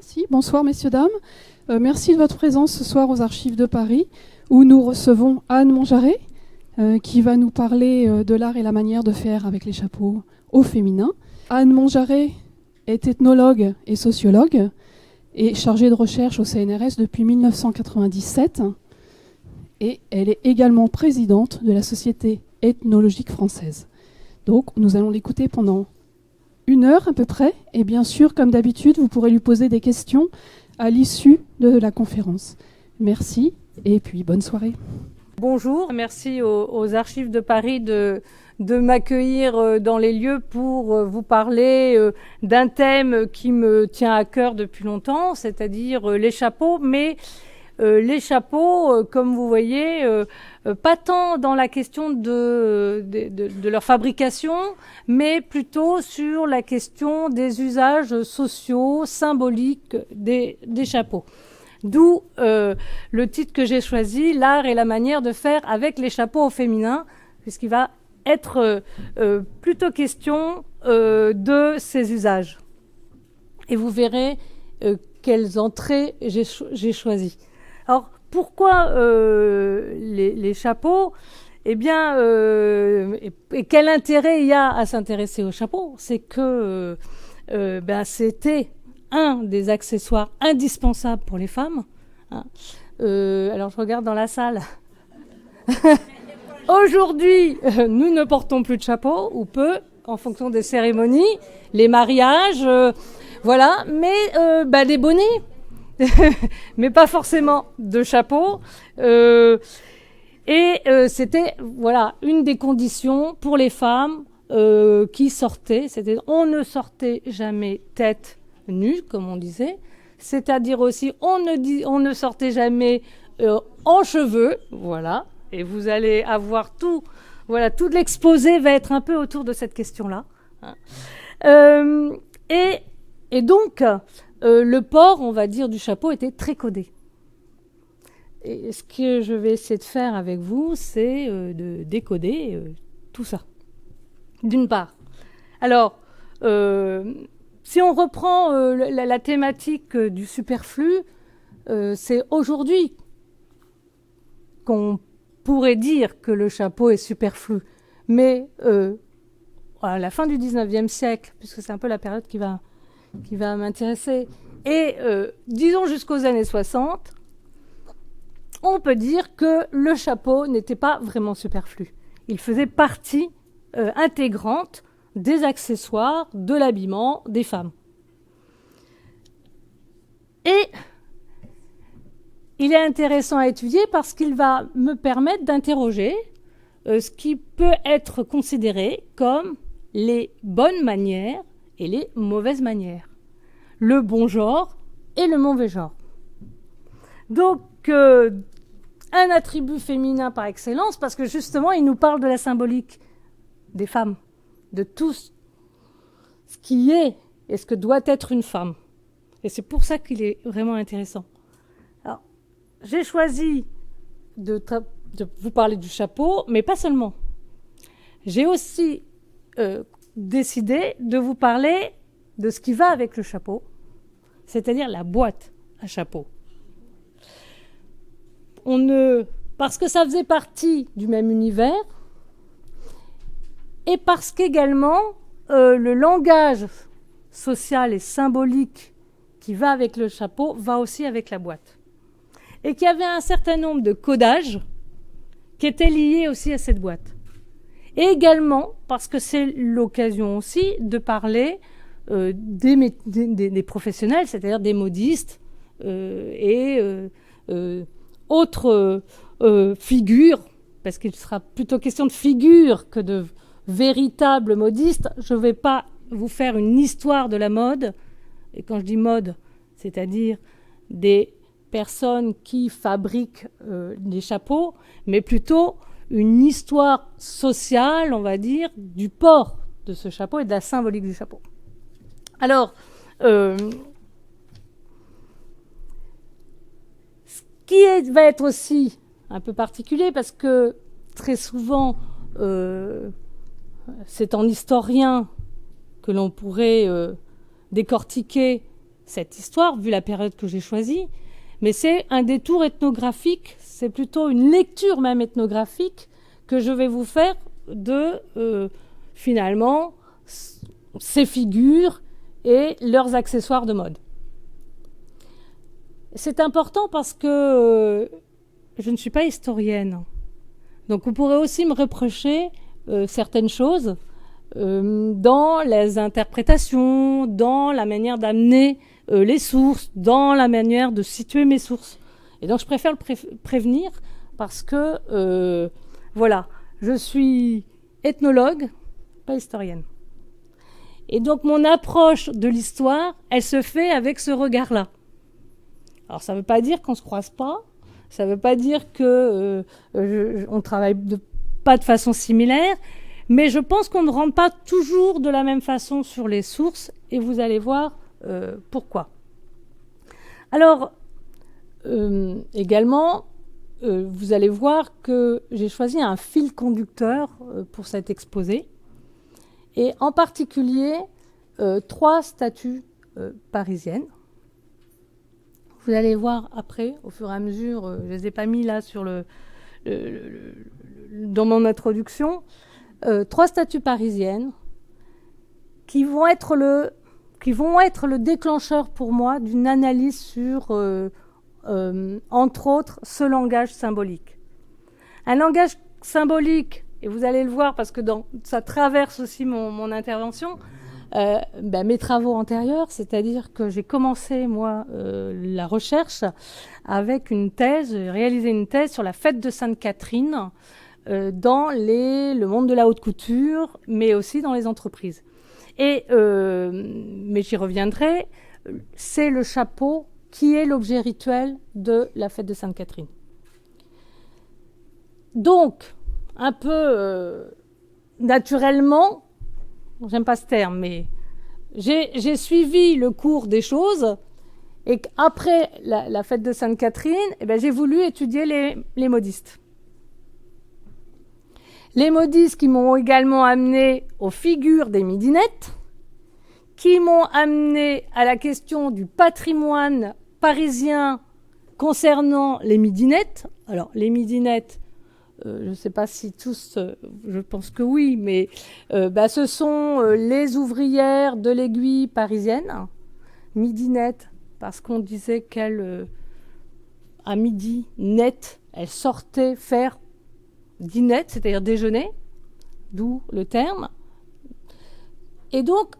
Si. Bonsoir messieurs, dames. Merci de votre présence ce soir aux Archives de Paris, où nous recevons Anne Monjaret, qui va nous parler de l'art et la manière de faire avec les chapeaux au féminin. Anne Monjaret est ethnologue et sociologue et chargée de recherche au CNRS depuis 1997. Et elle est également présidente de la Société ethnologique française. Donc nous allons l'écouter pendant 1 heure à peu près, et bien sûr, comme d'habitude, vous pourrez lui poser des questions à l'issue de la conférence. Merci, et puis bonne soirée. Bonjour, merci aux Archives de Paris de m'accueillir dans les lieux pour vous parler d'un thème qui me tient à cœur depuis longtemps, c'est-à-dire les chapeaux, mais les chapeaux, comme vous voyez, pas tant dans la question de leur fabrication, mais plutôt sur la question des usages sociaux, symboliques des chapeaux. D'où le titre que j'ai choisi, l'art et la manière de faire avec les chapeaux au féminin, puisqu'il va être plutôt question de ces usages. Et vous verrez quelles entrées j'ai choisies. Alors, pourquoi les chapeaux ? Eh bien, et quel intérêt il y a à s'intéresser aux chapeaux ? C'est que c'était un des accessoires indispensables pour les femmes. Alors, je regarde dans la salle. Aujourd'hui, nous ne portons plus de chapeau, ou peu, en fonction des cérémonies, les mariages, voilà, mais des bonnets. Mais pas forcément de chapeau. C'était voilà une des conditions pour les femmes qui sortaient. C'était on ne sortait jamais tête nue, comme on disait. C'est-à-dire aussi on ne sortait jamais en cheveux. Voilà. Et vous allez avoir tout. Voilà, tout l'exposé va être un peu autour de cette question-là. Et donc. Le port, on va dire, du chapeau était très codé. Et ce que je vais essayer de faire avec vous, c'est de décoder tout ça. D'une part. Alors, si on reprend la thématique du superflu, c'est aujourd'hui qu'on pourrait dire que le chapeau est superflu. Mais à la fin du 19e siècle, puisque c'est un peu la période qui va m'intéresser, et disons jusqu'aux années 60, on peut dire que le chapeau n'était pas vraiment superflu. Il faisait partie intégrante des accessoires, de l'habillement des femmes. Et il est intéressant à étudier parce qu'il va me permettre d'interroger ce qui peut être considéré comme les bonnes manières et les mauvaises manières, le bon genre et le mauvais genre. Donc, un attribut féminin par excellence, parce que justement, il nous parle de la symbolique des femmes, de tout ce qui est et ce que doit être une femme. Et c'est pour ça qu'il est vraiment intéressant. Alors, j'ai choisi de vous parler du chapeau, mais pas seulement. J'ai aussi décidé de vous parler de ce qui va avec le chapeau, c'est-à-dire la boîte à chapeau. Parce que ça faisait partie du même univers, et parce qu'également le langage social et symbolique qui va avec le chapeau va aussi avec la boîte. Et qu'il y avait un certain nombre de codages qui étaient liés aussi à cette boîte. Et également, parce que c'est l'occasion aussi de parler des professionnels, c'est-à-dire des modistes et autres figures, parce qu'il sera plutôt question de figures que de véritables modistes. Je ne vais pas vous faire une histoire de la mode, et quand je dis mode, c'est-à-dire des personnes qui fabriquent des chapeaux, mais plutôt une histoire sociale, on va dire, du port de ce chapeau et de la symbolique du chapeau. Alors, ce qui va être aussi un peu particulier, parce que très souvent, c'est en historien que l'on pourrait décortiquer cette histoire, vu la période que j'ai choisie, mais c'est un détour ethnographique, c'est plutôt une lecture même ethnographique que je vais vous faire de, finalement, ces figures et leurs accessoires de mode. C'est important parce que je ne suis pas historienne. Donc vous pourrez aussi me reprocher certaines choses dans les interprétations, dans la manière d'amener les sources, dans la manière de situer mes sources. Et donc je préfère le prévenir parce que, voilà, je suis ethnologue, pas historienne. Et donc mon approche de l'histoire, elle se fait avec ce regard-là. Alors ça ne veut pas dire qu'on ne se croise pas, ça ne veut pas dire qu'on ne travaille pas de façon similaire, mais je pense qu'on ne rentre pas toujours de la même façon sur les sources, et vous allez voir pourquoi. Alors, également, vous allez voir que j'ai choisi un fil conducteur pour cet exposé, et en particulier 3 statues parisiennes. Vous allez voir après, au fur et à mesure, je ne les ai pas mis là dans mon introduction, 3 statues parisiennes qui vont être le déclencheur pour moi d'une analyse sur, entre autres, ce langage symbolique. Un langage symbolique, et vous allez le voir parce que ça traverse aussi mon intervention, mes travaux antérieurs, c'est-à-dire que j'ai commencé, moi, la recherche avec réalisé une thèse sur la fête de Sainte-Catherine dans le monde de la haute couture, mais aussi dans les entreprises. Mais j'y reviendrai, c'est le chapeau qui est l'objet rituel de la fête de Sainte-Catherine. Donc, un peu naturellement, j'aime pas ce terme, mais j'ai suivi le cours des choses et qu'après la fête de Sainte-Catherine, j'ai voulu étudier les modistes. Les modistes qui m'ont également amené aux figures des midinettes, qui m'ont amené à la question du patrimoine parisien concernant les midinettes. Alors, les midinettes, je ne sais pas si tous, je pense que oui, mais ce sont les ouvrières de l'aiguille parisienne, midinette, parce qu'on disait qu'elles, à midi, net, elles sortaient faire dinette, c'est-à-dire déjeuner, d'où le terme. Et donc,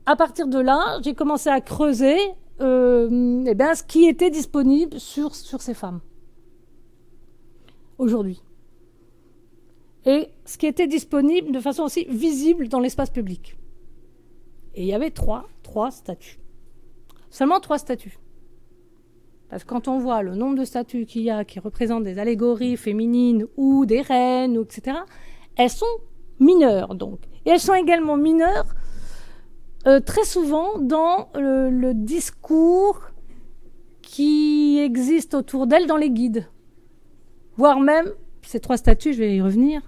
à partir de là, j'ai commencé à creuser ce qui était disponible sur ces femmes aujourd'hui. Et ce qui était disponible de façon aussi visible dans l'espace public. Et il y avait trois statues. Seulement 3 statues. Parce que quand on voit le nombre de statues qu'il y a qui représentent des allégories féminines ou des reines, etc., elles sont mineures, donc. Et elles sont également mineures très souvent dans le discours qui existe autour d'elles dans les guides. Voire même, ces 3 statues, je vais y revenir,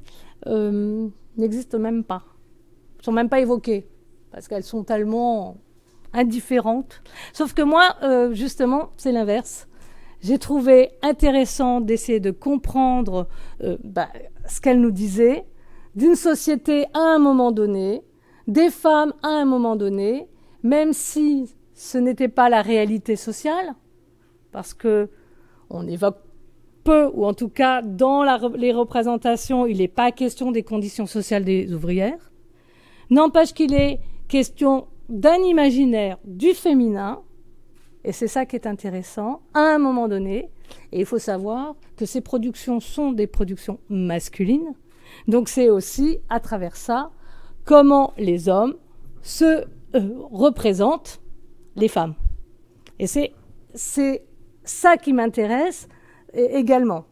n'existent même pas. Elles ne sont même pas évoquées, parce qu'elles sont tellement indifférentes. Sauf que moi, justement, c'est l'inverse. J'ai trouvé intéressant d'essayer de comprendre ce qu'elles nous disaient, d'une société à un moment donné, des femmes à un moment donné, même si ce n'était pas la réalité sociale, parce qu'on évoque peu, ou en tout cas dans les représentations, il n'est pas question des conditions sociales des ouvrières. N'empêche qu'il est question d'un imaginaire du féminin, et c'est ça qui est intéressant, à un moment donné, et il faut savoir que ces productions sont des productions masculines, donc c'est aussi, à travers ça, comment les hommes se représentent les femmes. Et c'est ça qui m'intéresse également.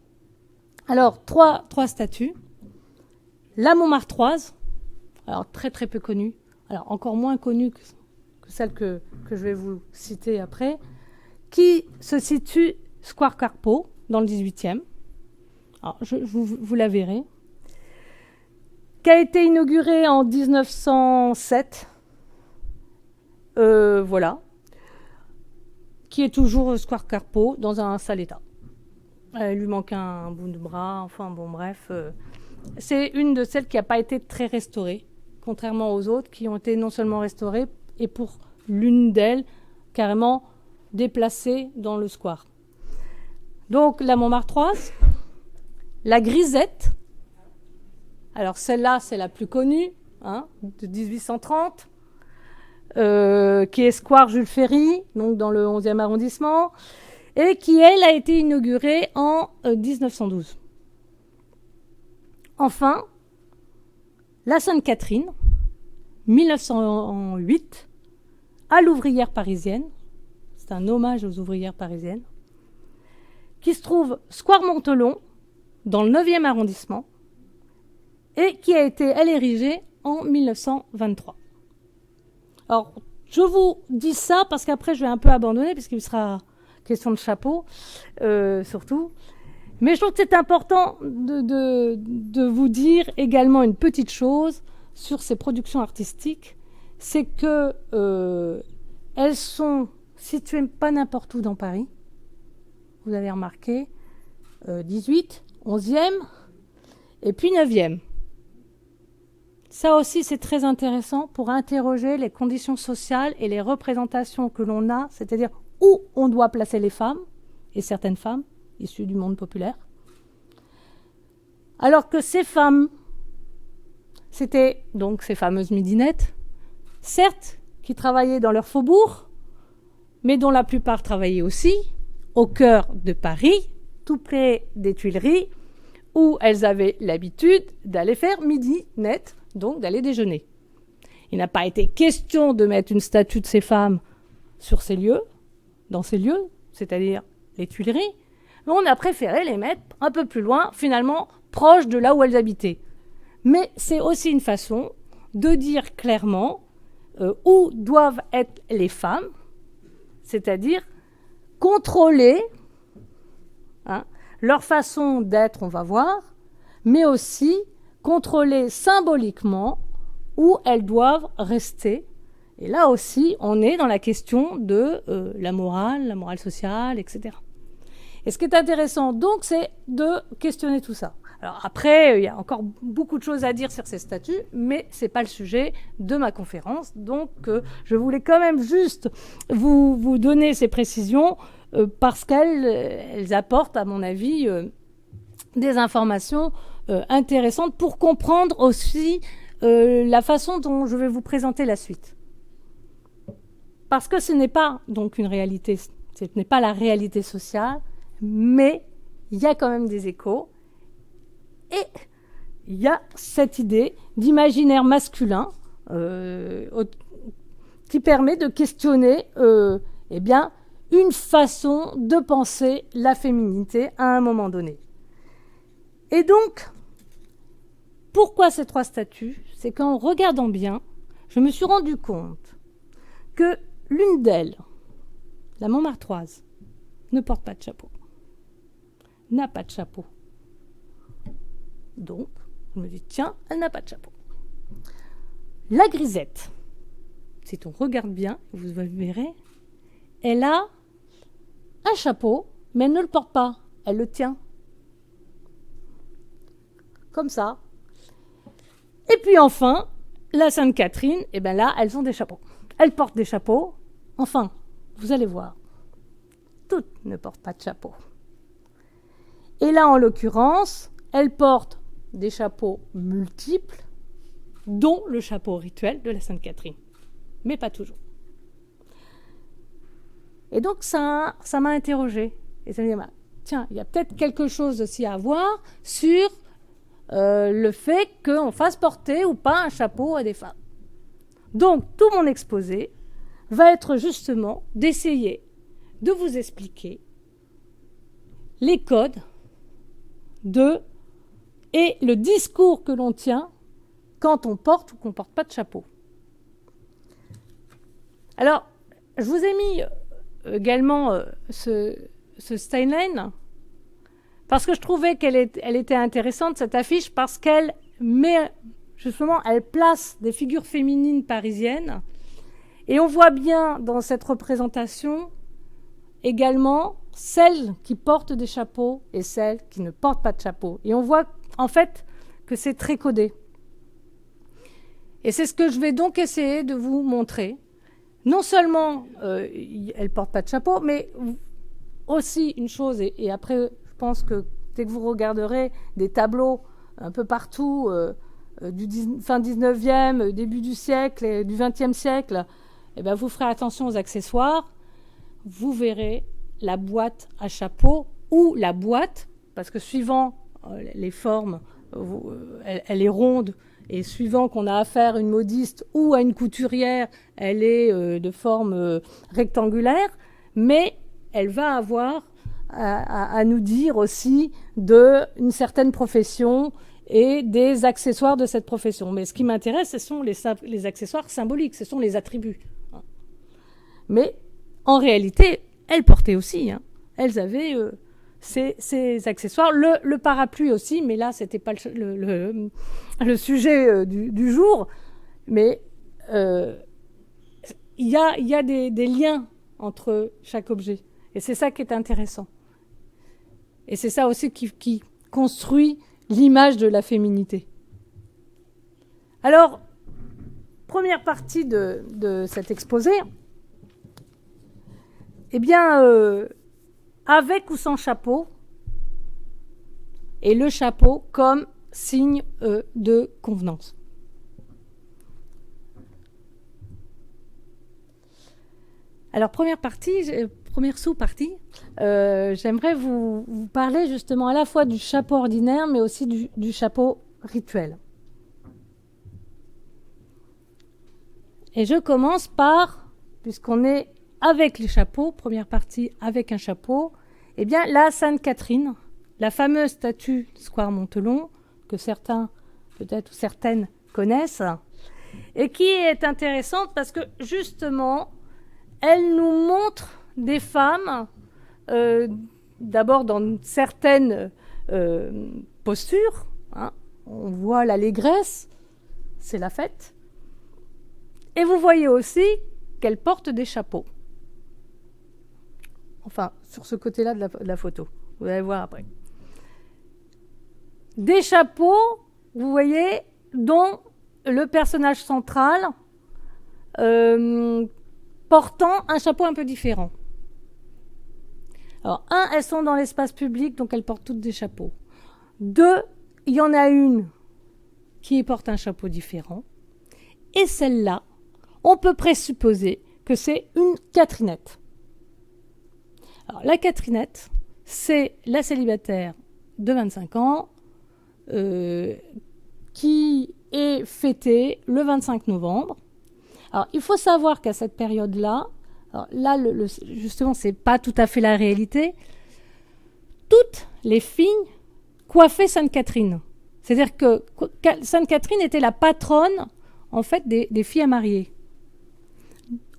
Alors, trois statues. La Montmartroise, alors très très peu connue, alors encore moins connue que celle que je vais vous citer après, qui se situe Square Carpeaux, dans le 18e. Alors, vous la verrez. Qui a été inaugurée en 1907. Voilà. qui est toujours au Square Carpeaux, dans un sale état. Il lui manque un bout de bras, enfin bon, bref. C'est une de celles qui n'a pas été très restaurée, contrairement aux autres qui ont été non seulement restaurées, et pour l'une d'elles, carrément déplacée dans le square. Donc la Montmartroise, la Grisette, alors celle-là, c'est la plus connue, de 1830, qui est Square Jules Ferry, donc dans le 11e arrondissement, et qui, elle, a été inaugurée en 1912. Enfin, la Sainte-Catherine, 1908, à l'ouvrière parisienne, c'est un hommage aux ouvrières parisiennes, qui se trouve Square Montelon, dans le 9e arrondissement, et qui a été, elle, érigée en 1923. Alors, je vous dis ça parce qu'après, je vais un peu abandonner, puisqu'il sera question de chapeau, surtout. Mais je trouve que c'est important de vous dire également une petite chose sur ces productions artistiques, c'est que elles sont situées pas n'importe où dans Paris. Vous avez remarqué, 18, 11e, et puis 9e. Ça aussi, c'est très intéressant pour interroger les conditions sociales et les représentations que l'on a, c'est-à-dire où on doit placer les femmes, et certaines femmes, issues du monde populaire. Alors que ces femmes, c'était donc ces fameuses midinettes, certes, qui travaillaient dans leur faubourg, mais dont la plupart travaillaient aussi au cœur de Paris, tout près des Tuileries, où elles avaient l'habitude d'aller faire midi net, donc d'aller déjeuner. Il n'a pas été question de mettre une statue de ces femmes sur ces lieux, dans ces lieux, c'est-à-dire les Tuileries, mais on a préféré les mettre un peu plus loin, finalement proche de là où elles habitaient. Mais c'est aussi une façon de dire clairement où doivent être les femmes, c'est-à-dire contrôler leur façon d'être, on va voir, mais aussi contrôler symboliquement où elles doivent rester. Et là aussi, on est dans la question de la morale sociale, etc. Et ce qui est intéressant, donc, c'est de questionner tout ça. Alors après, il y a encore beaucoup de choses à dire sur ces statuts, mais c'est pas le sujet de ma conférence. Donc, je voulais quand même juste vous donner ces précisions parce qu'elles apportent, à mon avis, des informations intéressantes pour comprendre aussi la façon dont je vais vous présenter la suite. Parce que ce n'est pas donc une réalité, ce n'est pas la réalité sociale, mais il y a quand même des échos. Et il y a cette idée d'imaginaire masculin qui permet de questionner une façon de penser la féminité à un moment donné. Et donc, pourquoi ces trois statues ? C'est qu'en regardant bien, je me suis rendu compte que l'une d'elles, la Montmartroise, ne porte pas de chapeau, n'a pas de chapeau. Donc, je me dis, tiens, elle n'a pas de chapeau. La Grisette, si on regarde bien, vous verrez, elle a un chapeau, mais elle ne le porte pas, elle le tient. Comme ça. Et puis enfin, la Sainte-Catherine, et bien là, elles ont des chapeaux. Elles portent des chapeaux. Enfin, vous allez voir, toutes ne portent pas de chapeau. Et là, en l'occurrence, elles portent des chapeaux multiples, dont le chapeau rituel de la Sainte-Catherine. Mais pas toujours. Et donc, ça m'a interrogée. Et ça me dit, tiens, il y a peut-être quelque chose aussi à voir sur le fait qu'on fasse porter ou pas un chapeau à des femmes. Donc, tout mon exposé va être justement d'essayer de vous expliquer les codes et le discours que l'on tient quand on porte ou qu'on ne porte pas de chapeau. Alors, je vous ai mis également ce Steinlein parce que je trouvais qu'elle était intéressante, cette affiche, parce qu'elle met, justement, elle place des figures féminines parisiennes et on voit bien dans cette représentation également celles qui portent des chapeaux et celles qui ne portent pas de chapeau. Et on voit en fait que c'est très codé. Et c'est ce que je vais donc essayer de vous montrer. Non seulement elles ne portent pas de chapeau, mais aussi une chose, et après je pense que dès que vous regarderez des tableaux un peu partout, fin 19e, début du siècle, et du 20e siècle, eh ben vous ferez attention aux accessoires, vous verrez la boîte à chapeau ou la boîte, parce que suivant les formes, elle est ronde, et suivant qu'on a affaire à une modiste ou à une couturière, elle est de forme rectangulaire, mais elle va avoir à nous dire aussi d'une certaine profession et des accessoires de cette profession. Mais ce qui m'intéresse, ce sont les accessoires symboliques, ce sont les attributs. Mais en réalité, elles portaient aussi. Elles avaient ces accessoires. Le parapluie aussi, mais là, ce n'était pas le sujet du jour. Mais il y a des liens entre chaque objet. Et c'est ça qui est intéressant. Et c'est ça aussi qui construit l'image de la féminité. Alors, première partie de cet exposé, eh bien, avec ou sans chapeau, et le chapeau comme signe de convenance. Alors, première sous-partie, j'aimerais vous parler justement à la fois du chapeau ordinaire, mais aussi du chapeau rituel. Et je commence par, puisqu'on est avec les chapeaux, première partie avec un chapeau, eh bien la Sainte Catherine, la fameuse statue Square Montelon, que certains, peut-être ou certaines, connaissent, et qui est intéressante parce que justement, elle nous montre des femmes, d'abord dans certaines postures, on voit l'allégresse, c'est la fête, et vous voyez aussi qu'elles portent des chapeaux. Enfin, sur ce côté-là de la photo. Vous allez voir après. Des chapeaux, vous voyez, dont le personnage central portant un chapeau un peu différent. Alors, elles sont dans l'espace public, donc elles portent toutes des chapeaux. 2, il y en a une qui porte un chapeau différent. Et celle-là, on peut présupposer que c'est une Catherinette. Alors, la Catherinette, c'est la célibataire de 25 ans qui est fêtée le 25 novembre. Alors, il faut savoir qu'à cette période-là, alors là, justement, c'est pas tout à fait la réalité, toutes les filles coiffaient Sainte Catherine. C'est-à-dire que Sainte Catherine était la patronne, en fait, des filles à marier.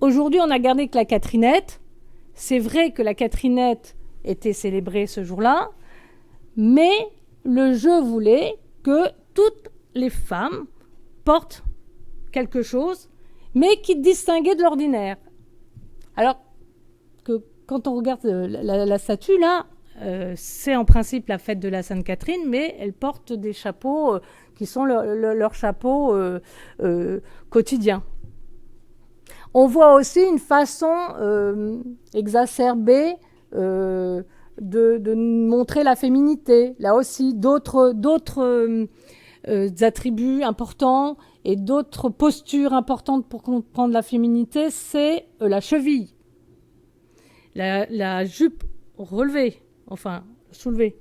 Aujourd'hui, on a gardé que la Catherinette. C'est vrai que la Catherinette était célébrée ce jour-là, mais le jeu voulait que toutes les femmes portent quelque chose, mais qui distinguait de l'ordinaire. Alors que quand on regarde la statue, là, c'est en principe la fête de la Sainte Catherine, mais elle porte des chapeaux qui sont leurs chapeaux quotidiens. On voit aussi une façon exacerbée de montrer la féminité. Là aussi, d'autres attributs importants et d'autres postures importantes pour comprendre la féminité, c'est la cheville, la jupe relevée, enfin soulevée.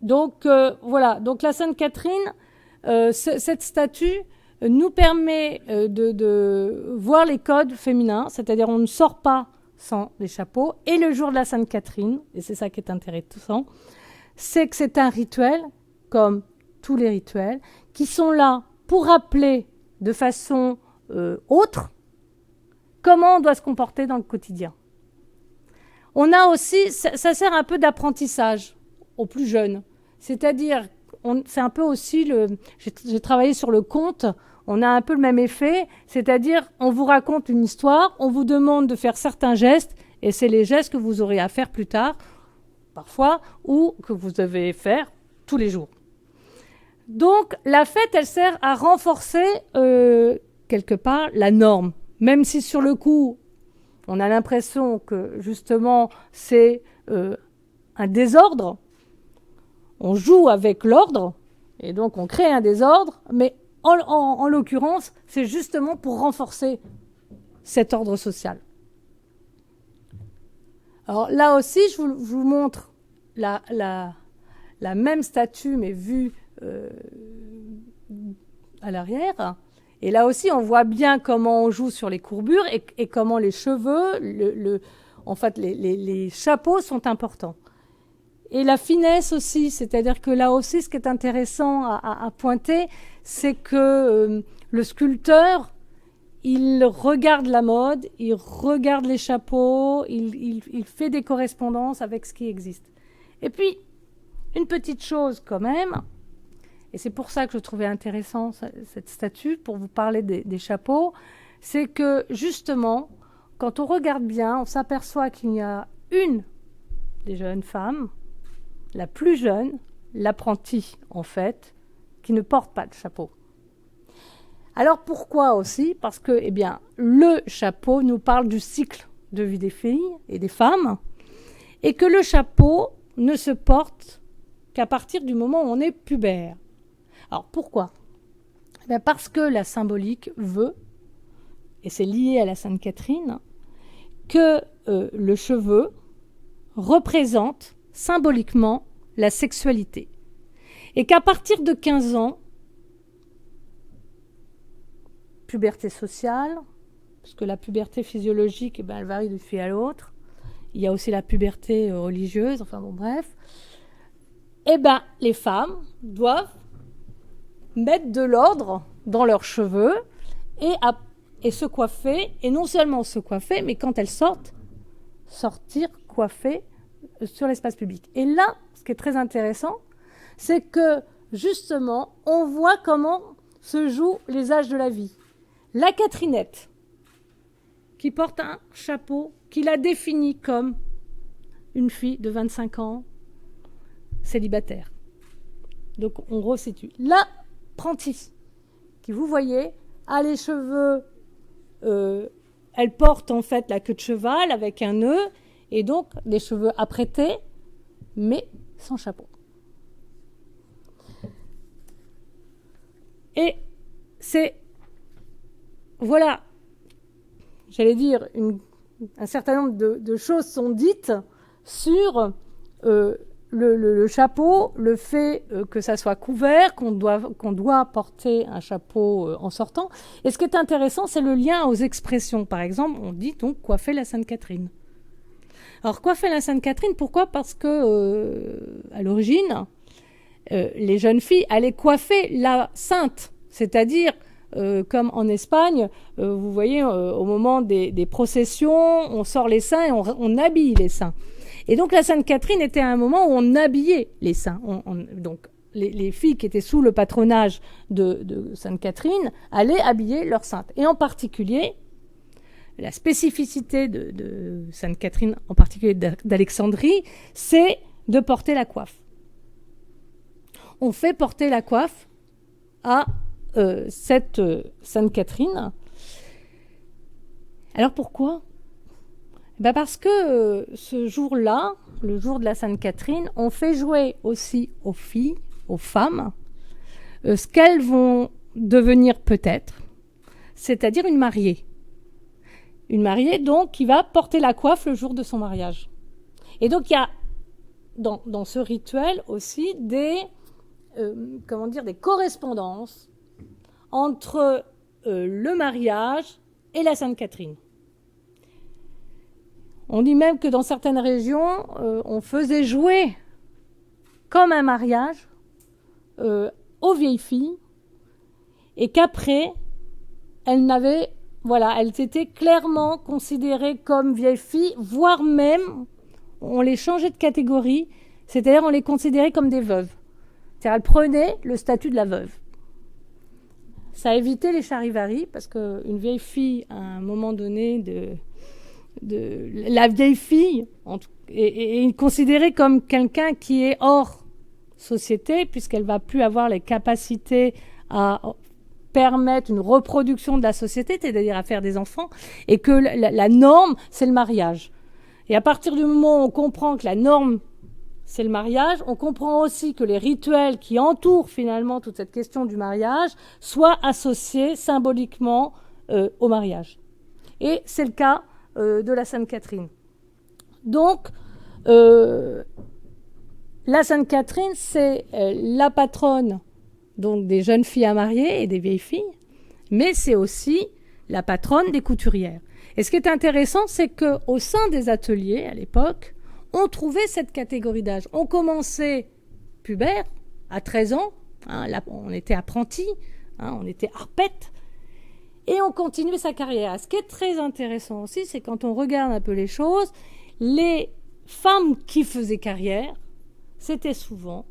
Donc voilà, donc la Sainte Catherine, cette statue nous permet de voir les codes féminins, c'est-à-dire on ne sort pas sans les chapeaux. Et le jour de la Sainte Catherine, et c'est ça qui est intéressant, c'est que c'est un rituel, comme tous les rituels, qui sont là pour rappeler de façon autre comment on doit se comporter dans le quotidien. On a aussi, ça sert un peu d'apprentissage aux plus jeunes, c'est-à-dire, c'est un peu aussi, j'ai travaillé sur le conte, on a un peu le même effet, c'est-à-dire on vous raconte une histoire, on vous demande de faire certains gestes Et c'est les gestes que vous aurez à faire plus tard, parfois, ou que vous devez faire tous les jours. Donc, la fête, elle sert à renforcer, quelque part, la norme. Même si sur le coup, on a l'impression que, justement, c'est un désordre, on joue avec l'ordre, et donc on crée un désordre, mais en l'occurrence, c'est justement pour renforcer cet ordre social. Alors là aussi, je vous montre la même statue, mais vue à l'arrière. Et là aussi, on voit bien comment on joue sur les courbures et comment les cheveux, en fait, les chapeaux sont importants. Et la finesse aussi, c'est-à-dire que là aussi, ce qui est intéressant à pointer, c'est que le sculpteur, il regarde la mode, il regarde les chapeaux, il fait des correspondances avec ce qui existe. Et puis, une petite chose quand même, et c'est pour ça que je trouvais intéressant cette statue, pour vous parler des chapeaux, c'est que justement, quand on regarde bien, on s'aperçoit qu'il y a une des jeunes femmes, la plus jeune, l'apprentie en fait, qui ne porte pas de chapeau. Alors pourquoi aussi? Parce que eh bien, le chapeau nous parle du cycle de vie des filles et des femmes, et que le chapeau ne se porte qu'à partir du moment où on est pubère. Alors pourquoi? Parce que la symbolique veut, et c'est lié à la Sainte Catherine, que le cheveu représente symboliquement la sexualité. Et qu'à partir de 15 ans, puberté sociale, parce que la puberté physiologique, elle varie d'une fille à l'autre. Il y a aussi la puberté religieuse, enfin bon, bref. Les femmes doivent mettre de l'ordre dans leurs cheveux et se coiffer, et non seulement se coiffer, mais quand elles sortent, sortir coiffées sur l'espace public. Et là, ce qui est très intéressant, c'est que justement, on voit comment se jouent les âges de la vie. La Catherinette, qui porte un chapeau, qui la définit comme une fille de 25 ans, célibataire. Donc on resitue. L'apprentie, qui vous voyez, a les cheveux, elle porte en fait la queue de cheval avec un nœud, et donc des cheveux apprêtés, mais sans chapeau. Et c'est, voilà, j'allais dire, un certain nombre de choses sont dites sur le chapeau, le fait que ça soit couvert, qu'on doit porter un chapeau en sortant. Et ce qui est intéressant, c'est le lien aux expressions. Par exemple, on dit donc coiffer la Sainte Catherine. Alors, coiffer la Sainte Catherine, pourquoi? Parce que, à l'origine, les jeunes filles allaient coiffer la sainte, c'est-à-dire, comme en Espagne, vous voyez, au moment des processions, on sort les saints et on habille les saints. Et donc la Sainte Catherine était à un moment où on habillait les saints. Donc les filles qui étaient sous le patronage de Sainte Catherine allaient habiller leurs saintes. Et en particulier, la spécificité de Sainte Catherine, en particulier d'Alexandrie, c'est de porter la coiffe. On fait porter la coiffe à cette Sainte Catherine. Alors pourquoi? Parce que ce jour-là, le jour de la Sainte Catherine, on fait jouer aussi aux filles, aux femmes, ce qu'elles vont devenir peut-être, c'est-à-dire une mariée. Une mariée, donc, qui va porter la coiffe le jour de son mariage. Et donc, il y a dans ce rituel aussi des correspondances entre le mariage et la Sainte Catherine. On dit même que dans certaines régions, on faisait jouer comme un mariage aux vieilles filles, et qu'après, elles étaient clairement considérées comme vieilles filles, voire même, on les changeait de catégorie, c'est-à-dire on les considérait comme des veuves. C'est-à-dire elles prenaient le statut de la veuve. Ça évitait les charivaris, parce qu'une vieille fille, à un moment donné la vieille fille est considérée comme quelqu'un qui est hors société, puisqu'elle va plus avoir les capacités à permettre une reproduction de la société, c'est-à-dire à faire des enfants, et que la norme, c'est le mariage. Et à partir du moment où on comprend que la norme, c'est le mariage, on comprend aussi que les rituels qui entourent finalement toute cette question du mariage soient associés symboliquement au mariage. Et c'est le cas de la Sainte Catherine. Donc, la Sainte Catherine, c'est la patronne donc des jeunes filles à marier et des vieilles filles, mais c'est aussi la patronne des couturières. Et ce qui est intéressant, c'est qu'au sein des ateliers, à l'époque, on trouvait cette catégorie d'âge. On commençait pubère, à 13 ans, hein, là, on était apprenti, hein, on était harpette, et on continuait sa carrière. Ce qui est très intéressant aussi, c'est quand on regarde un peu les choses, les femmes qui faisaient carrière, c'était souvent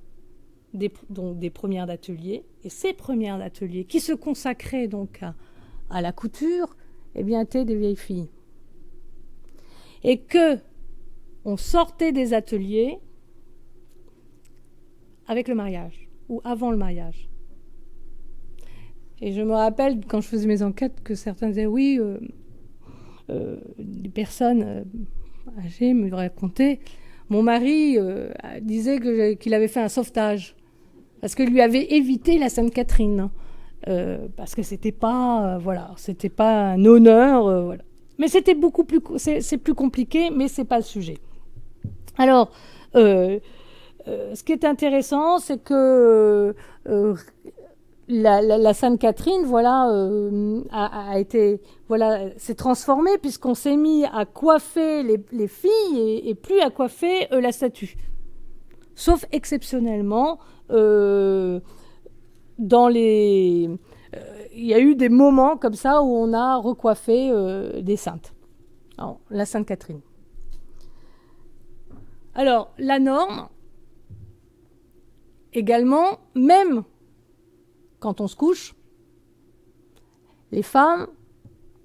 donc des premières d'atelier, et ces premières d'atelier qui se consacraient donc à la couture, eh bien, étaient des vieilles filles. Et que on sortait des ateliers avec le mariage, ou avant le mariage. Et je me rappelle, quand je faisais mes enquêtes, que certains disaient, oui, des personnes âgées me racontaient, mon mari disait qu'il avait fait un sauvetage, parce qu'il lui avait évité la Sainte Catherine, parce que c'était pas, c'était pas un honneur, voilà. Mais c'était beaucoup plus, c'est plus compliqué, mais c'est pas le sujet. Alors, ce qui est intéressant, c'est que la Sainte Catherine, a été, s'est transformée, puisqu'on s'est mis à coiffer les filles et plus à coiffer la statue. Sauf exceptionnellement, il y a eu des moments comme ça où on a recoiffé des saintes. Alors, la Sainte Catherine. Alors, la norme, également, même quand on se couche, les femmes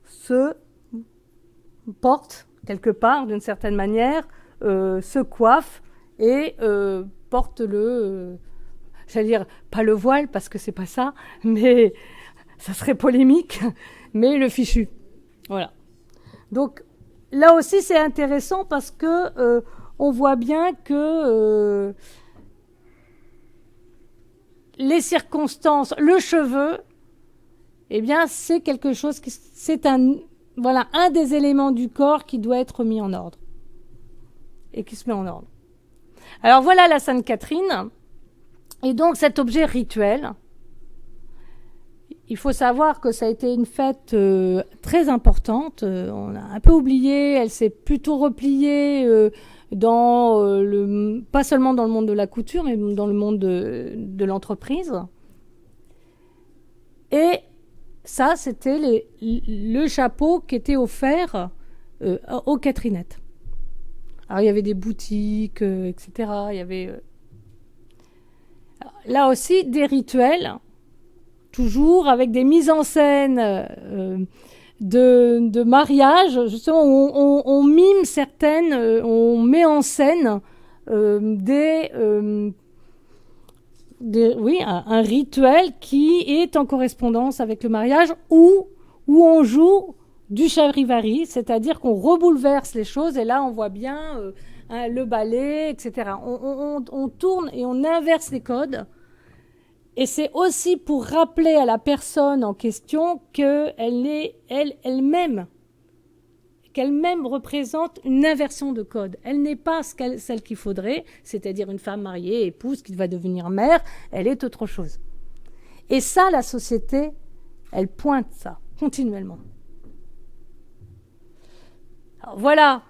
se portent quelque part, d'une certaine manière, se coiffent et portent j'allais dire, pas le voile, parce que c'est pas ça, mais ça serait polémique, mais le fichu. Voilà. Donc, là aussi, c'est intéressant parce que on voit bien que les circonstances, le cheveu, eh bien, c'est quelque chose c'est un des éléments du corps qui doit être mis en ordre. Et qui se met en ordre. Alors voilà la Sainte Catherine. Et donc cet objet rituel, il faut savoir que ça a été une fête très importante. On a un peu oublié, elle s'est plutôt repliée pas seulement dans le monde de la couture, mais dans le monde de l'entreprise. Et ça, c'était le chapeau qui était offert aux Catherinettes. Alors, il y avait des boutiques, etc. Il y avait là aussi des rituels, toujours avec des mises en scène de mariage, justement, où on mime certaines, on met en scène un rituel qui est en correspondance avec le mariage, où on joue du charivari, c'est-à-dire qu'on rebouleverse les choses, et là on voit bien le ballet, etc. On tourne et on inverse les codes, et c'est aussi pour rappeler à la personne en question qu'elle-même représente une inversion de code. Elle n'est pas celle qu'il faudrait, c'est-à-dire une femme mariée, épouse, qui va devenir mère, elle est autre chose. Et ça, la société, elle pointe ça continuellement. Alors, voilà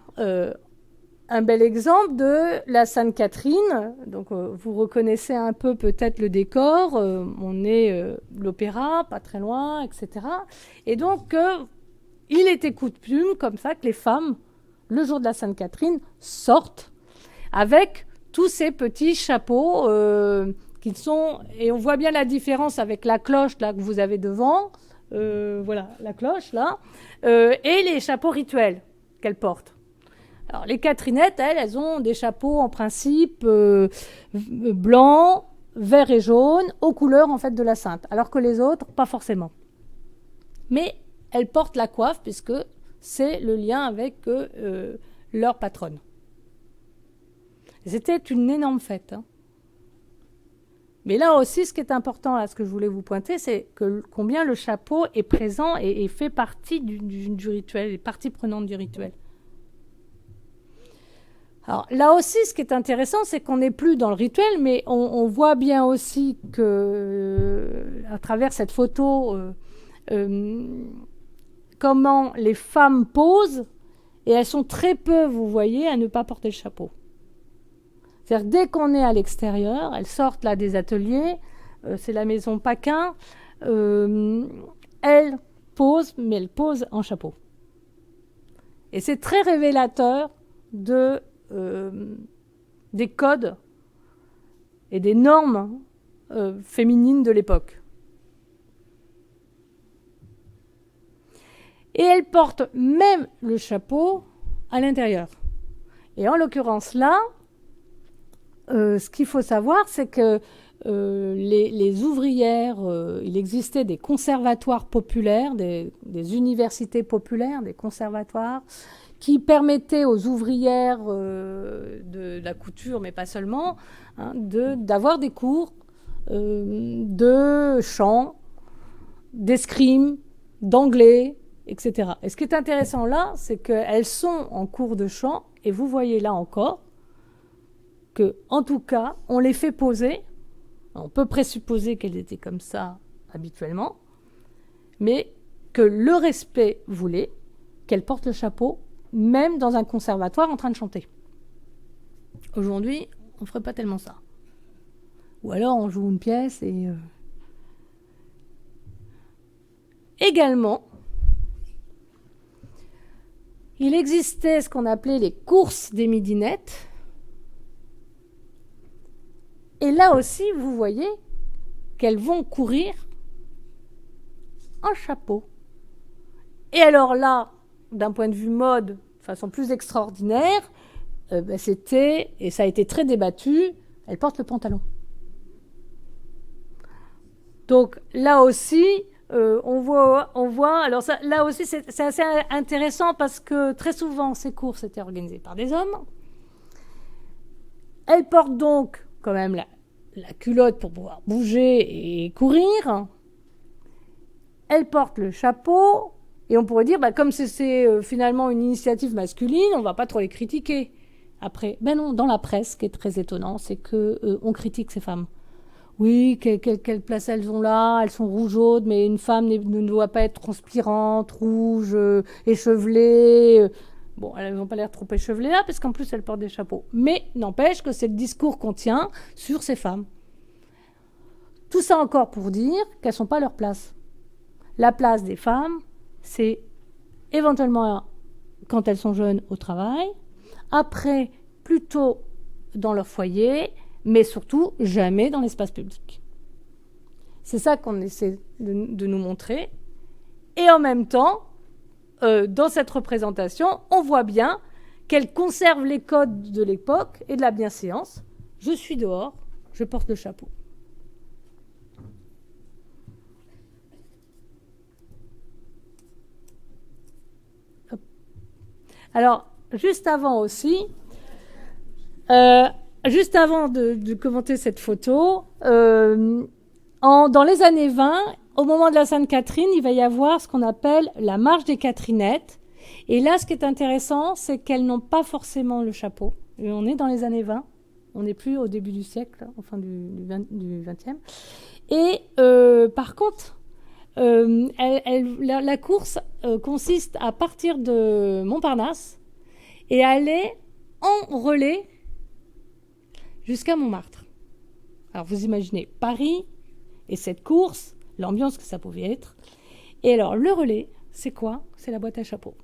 un bel exemple de la Sainte Catherine. Donc, vous reconnaissez un peu peut-être le décor. On est l'opéra, pas très loin, etc. Et donc, il était coutume, comme ça, que les femmes, le jour de la Sainte Catherine, sortent avec tous ces petits chapeaux qui sont... Et on voit bien la différence avec la cloche là que vous avez devant. Voilà, la cloche là. Et les chapeaux rituels qu'elles portent. Alors, les Catherinettes, elles ont des chapeaux en principe blancs, verts et jaunes, aux couleurs en fait de la Sainte, alors que les autres, pas forcément. Mais elles portent la coiffe puisque c'est le lien avec leur patronne. C'était une énorme fête. Hein. Mais là aussi, ce qui est important, là, ce que je voulais vous pointer, c'est combien le chapeau est présent et fait partie du rituel, est partie prenante du rituel. Alors là aussi, ce qui est intéressant, c'est qu'on n'est plus dans le rituel, mais on voit bien aussi que, à travers cette photo, comment les femmes posent, et elles sont très peu, vous voyez, à ne pas porter le chapeau. C'est-à-dire dès qu'on est à l'extérieur, elles sortent là des ateliers, c'est la maison Paquin, elles posent, mais elles posent en chapeau. Et c'est très révélateur des codes et des normes féminines de l'époque. Et elles portent même le chapeau à l'intérieur. Et en l'occurrence là, ce qu'il faut savoir, c'est que les ouvrières, il existait des conservatoires populaires, des universités populaires, des conservatoires, qui permettaient aux ouvrières de la couture, mais pas seulement, hein, d'avoir des cours de chant, d'escrime, d'anglais, etc. Et ce qui est intéressant là, c'est qu'elles sont en cours de chant, et vous voyez là encore que, en tout cas, on les fait poser. On peut présupposer qu'elles étaient comme ça habituellement, mais que le respect voulait qu'elles portent le chapeau, même dans un conservatoire en train de chanter. Aujourd'hui, on ne ferait pas tellement ça. Ou alors, on joue une pièce et... Également, il existait ce qu'on appelait les courses des midinettes. Et là aussi, vous voyez qu'elles vont courir en chapeau. Et alors là, d'un point de vue mode, de façon plus extraordinaire, c'était, et ça a été très débattu, elles portent le pantalon. Donc là aussi, on voit, alors ça, là aussi c'est assez intéressant parce que très souvent ces courses étaient organisées par des hommes. Elles portent donc quand même la culotte pour pouvoir bouger et courir. Elles portent le chapeau, et on pourrait dire, comme c'est finalement une initiative masculine, on ne va pas trop les critiquer. Après, non, dans la presse, ce qui est très étonnant, c'est qu'on critique ces femmes. Oui, quelle place elles ont là, elles sont rougeaudes, mais une femme ne doit pas être transpirante, rouge, échevelée. Bon, elles n'ont pas l'air trop échevelées là, parce qu'en plus, elles portent des chapeaux. Mais n'empêche que c'est le discours qu'on tient sur ces femmes. Tout ça encore pour dire qu'elles ne sont pas à leur place. La place des femmes, c'est éventuellement quand elles sont jeunes au travail, après plutôt dans leur foyer, mais surtout jamais dans l'espace public. C'est ça qu'on essaie de nous montrer. Et en même temps, dans cette représentation, on voit bien qu'elle conserve les codes de l'époque et de la bienséance. Je suis dehors, je porte le chapeau. Hop. Alors, juste avant aussi, juste avant de commenter cette photo, dans les années 20, au moment de la Sainte-Catherine, il va y avoir ce qu'on appelle la marche des Catherinettes. Et là, ce qui est intéressant, c'est qu'elles n'ont pas forcément le chapeau. Et on est dans les années 20. On n'est plus au début du siècle, enfin du 20e. Et par contre, la course consiste à partir de Montparnasse et aller en relais jusqu'à Montmartre. Alors vous imaginez Paris et cette course, l'ambiance que ça pouvait être. Et alors le relais, c'est quoi? C'est la boîte à chapeau.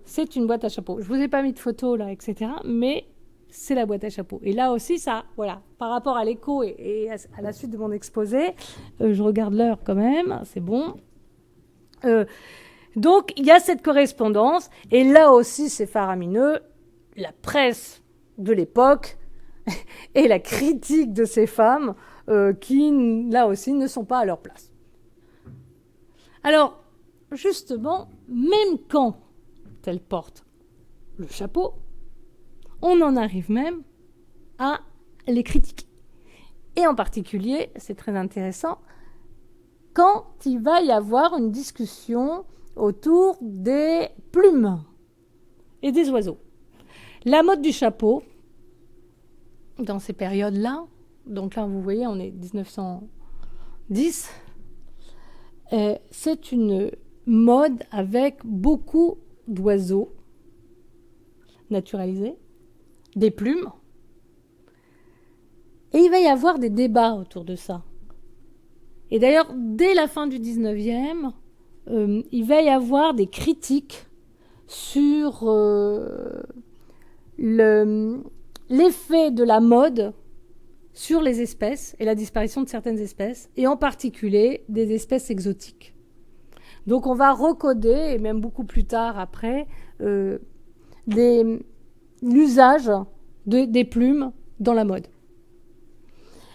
C'est une boîte à chapeau. Je vous ai pas mis de photos là, etc. Mais c'est la boîte à chapeau. Et là aussi, ça, voilà, par rapport à l'écho et à la suite de mon exposé, je regarde l'heure quand même, c'est bon. Donc, il y a cette correspondance, et là aussi, c'est faramineux, la presse de l'époque et la critique de ces femmes qui, là aussi, ne sont pas à leur place. Alors, justement, même quand elles portent le chapeau, on en arrive même à les critiquer. Et en particulier, c'est très intéressant, quand il va y avoir une discussion autour des plumes et des oiseaux. La mode du chapeau, dans ces périodes-là, donc là vous voyez on est 1910, c'est une mode avec beaucoup d'oiseaux naturalisés, des plumes, et il va y avoir des débats autour de ça. Et d'ailleurs, dès la fin du 19e, il va y avoir des critiques sur l'effet de la mode sur les espèces et la disparition de certaines espèces, et en particulier des espèces exotiques. Donc on va recoder, et même beaucoup plus tard après, l'usage des plumes dans la mode.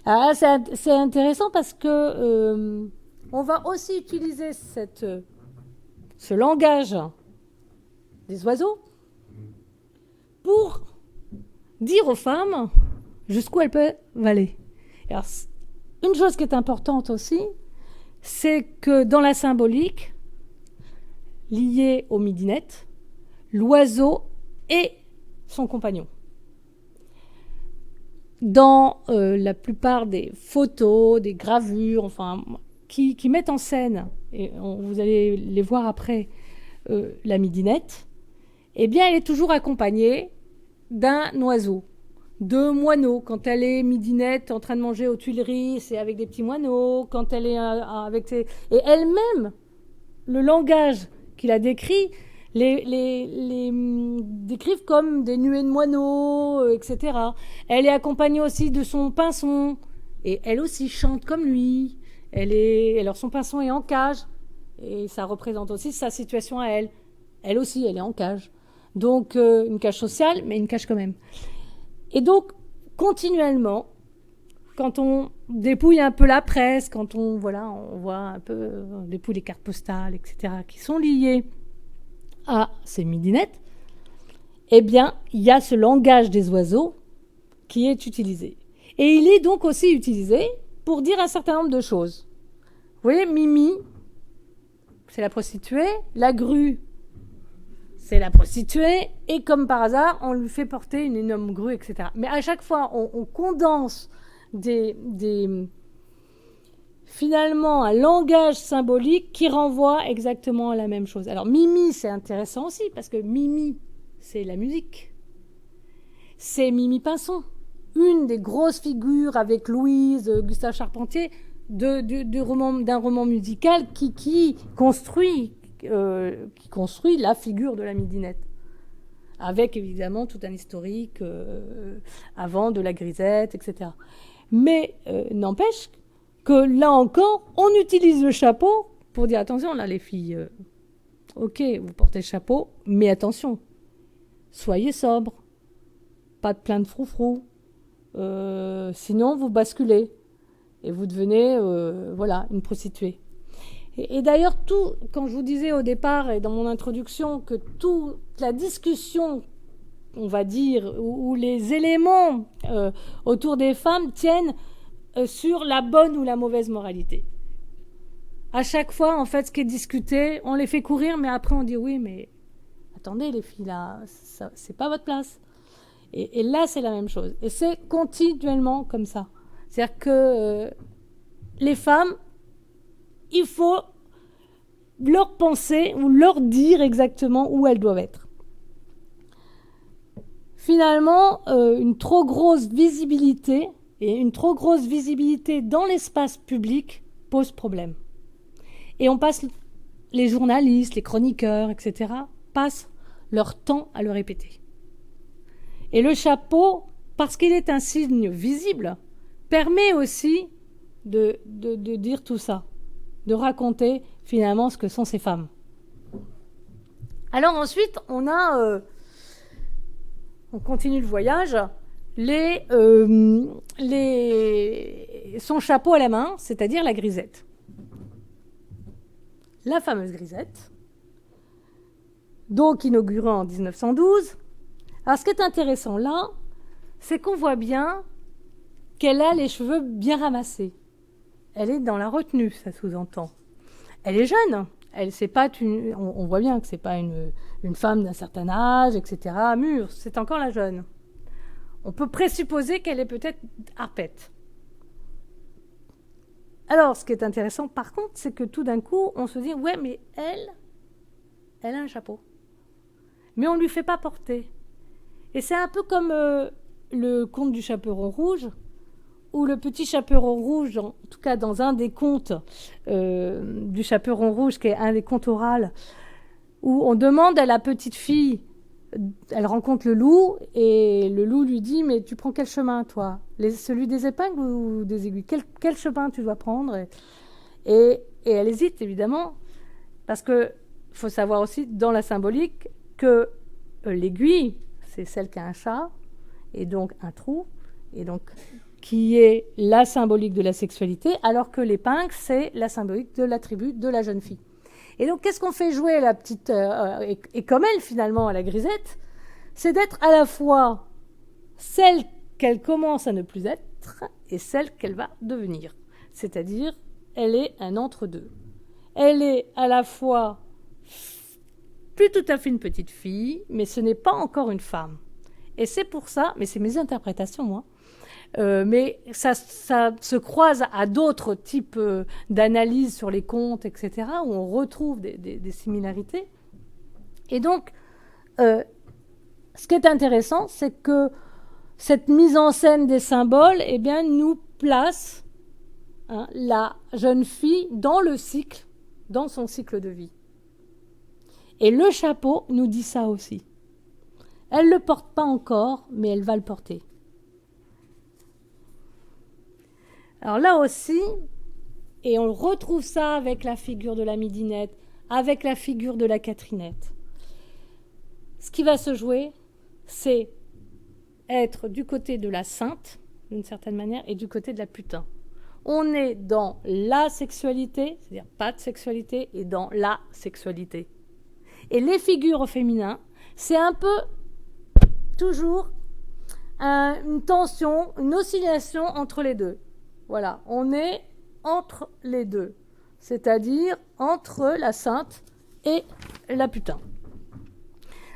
Alors là, c'est intéressant parce que on va aussi utiliser ce langage des oiseaux pour dire aux femmes jusqu'où elles peuvent aller. Alors, une chose qui est importante aussi, c'est que dans la symbolique liée aux midinettes, l'oiseau est son compagnon. Dans la plupart des photos, des gravures, enfin, qui mettent en scène, et vous allez les voir après, la midinette, eh bien, elle est toujours accompagnée d'un oiseau, de moineaux. Quand elle est midinette en train de manger aux Tuileries, c'est avec des petits moineaux. Quand elle est avec ses... Et elle-même, le langage qu'il a décrit, les décrivent comme des nuées de moineaux, etc. Elle est accompagnée aussi de son pinson, et elle aussi chante comme lui. Alors son pinson est en cage, et ça représente aussi sa situation à elle. Elle aussi, elle est en cage. Donc une cage sociale, mais une cage quand même. Et donc, continuellement, quand on dépouille un peu la presse, quand on voit un peu, on dépouille les cartes postales, etc., qui sont liées à ces midinettes, eh bien, il y a ce langage des oiseaux qui est utilisé. Et il est donc aussi utilisé pour dire un certain nombre de choses. Vous voyez, Mimi, c'est la prostituée, la grue, c'est la prostituée, et comme par hasard, on lui fait porter une énorme grue, etc. Mais à chaque fois, on condense finalement un langage symbolique qui renvoie exactement à la même chose. Alors Mimi, c'est intéressant aussi, parce que Mimi, c'est la musique. C'est Mimi Pinson, une des grosses figures avec Louise, Gustave Charpentier, d'un roman musical qui construit la figure de la midinette, avec évidemment tout un historique avant de la grisette, etc. Mais n'empêche que là encore, on utilise le chapeau pour dire attention, là les filles, ok, vous portez le chapeau, mais attention, soyez sobres, pas de plein de froufrou, sinon vous basculez et vous devenez une prostituée. Et d'ailleurs, quand je vous disais au départ et dans mon introduction que toute la discussion, on va dire, où les éléments autour des femmes tiennent sur la bonne ou la mauvaise moralité. À chaque fois, en fait, ce qui est discuté, on les fait courir, mais après on dit oui, mais attendez les filles, là, c'est pas votre place. Et là, c'est la même chose. Et c'est continuellement comme ça. C'est-à-dire que les femmes, il faut leur penser ou leur dire exactement où elles doivent être. Finalement, une trop grosse visibilité et une trop grosse visibilité dans l'espace public pose problème. Et les journalistes, les chroniqueurs, etc., passent leur temps à le répéter. Et le chapeau, parce qu'il est un signe visible, permet aussi de dire tout ça, de raconter finalement ce que sont ces femmes. Alors ensuite, on continue le voyage, son chapeau à la main, c'est-à-dire la grisette. La fameuse grisette, donc inaugurée en 1912. Alors ce qui est intéressant là, c'est qu'on voit bien qu'elle a les cheveux bien ramassés. Elle est dans la retenue, ça sous-entend. Elle est jeune. On voit bien que c'est pas une femme d'un certain âge, etc., mûre. C'est encore la jeune. On peut présupposer qu'elle est peut-être harpette. Alors, ce qui est intéressant, par contre, c'est que tout d'un coup, on se dit, ouais, mais elle a un chapeau. Mais on ne lui fait pas porter. Et c'est un peu comme le conte du chaperon rouge, où le petit chaperon rouge, en tout cas dans un des contes du chaperon rouge, qui est un des contes oraux, où on demande à la petite fille, elle rencontre le loup, et le loup lui dit, mais tu prends quel chemin, toi? Celui des épingles ou des aiguilles? Quel chemin tu dois prendre? Et elle hésite, évidemment, parce que faut savoir aussi, dans la symbolique, que l'aiguille, c'est celle qui a un chat, et donc un trou, et donc qui est la symbolique de la sexualité, alors que l'épingle, c'est la symbolique de l'attribut de la jeune fille. Et donc, qu'est-ce qu'on fait jouer à la petite... et comme elle, finalement, à la grisette, c'est d'être à la fois celle qu'elle commence à ne plus être et celle qu'elle va devenir. C'est-à-dire, elle est un entre-deux. Elle est à la fois plus tout à fait une petite fille, mais ce n'est pas encore une femme. Et c'est pour ça, mais c'est mes interprétations, moi, mais ça se croise à d'autres types d'analyses sur les contes, etc., où on retrouve des similarités. Et donc, ce qui est intéressant, c'est que cette mise en scène des symboles, eh bien, nous place la jeune fille dans le cycle, dans son cycle de vie. Et le chapeau nous dit ça aussi. Elle ne le porte pas encore, mais elle va le porter. Alors là aussi, et on retrouve ça avec la figure de la midinette, avec la figure de la Catherinette. Ce qui va se jouer, c'est être du côté de la sainte, d'une certaine manière, et du côté de la putain. On est dans la sexualité, c'est-à-dire pas de sexualité, et dans la sexualité. Et les figures au féminin, c'est un peu toujours une tension, une oscillation entre les deux. Voilà, on est entre les deux, c'est-à-dire entre la sainte et la putain.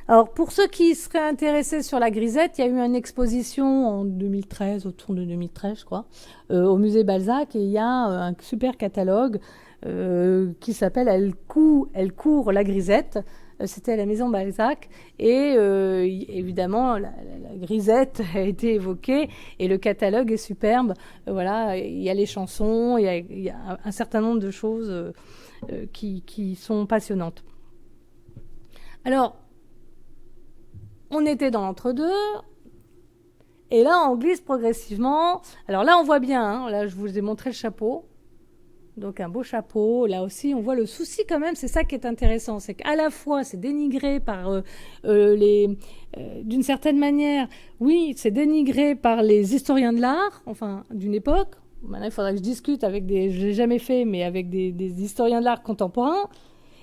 Alors, pour ceux qui seraient intéressés sur la grisette, il y a eu une exposition en 2013, autour de 2013, je crois, au musée Balzac, et il y a un super catalogue qui s'appelle Elle court la grisette. C'était à la maison Balzac, et évidemment la grisette a été évoquée, et le catalogue est superbe. Voilà, il y a les chansons, il y a un certain nombre de choses qui sont passionnantes. Alors, on était dans l'entre-deux, et là on glisse progressivement. Alors là on voit bien, là je vous ai montré le chapeau. Donc un beau chapeau, là aussi on voit le souci quand même, c'est ça qui est intéressant, c'est qu'à la fois c'est dénigré par d'une certaine manière, oui, c'est dénigré par les historiens de l'art, enfin d'une époque. Maintenant il faudra que je discute avec je l'ai jamais fait, mais avec des historiens de l'art contemporains.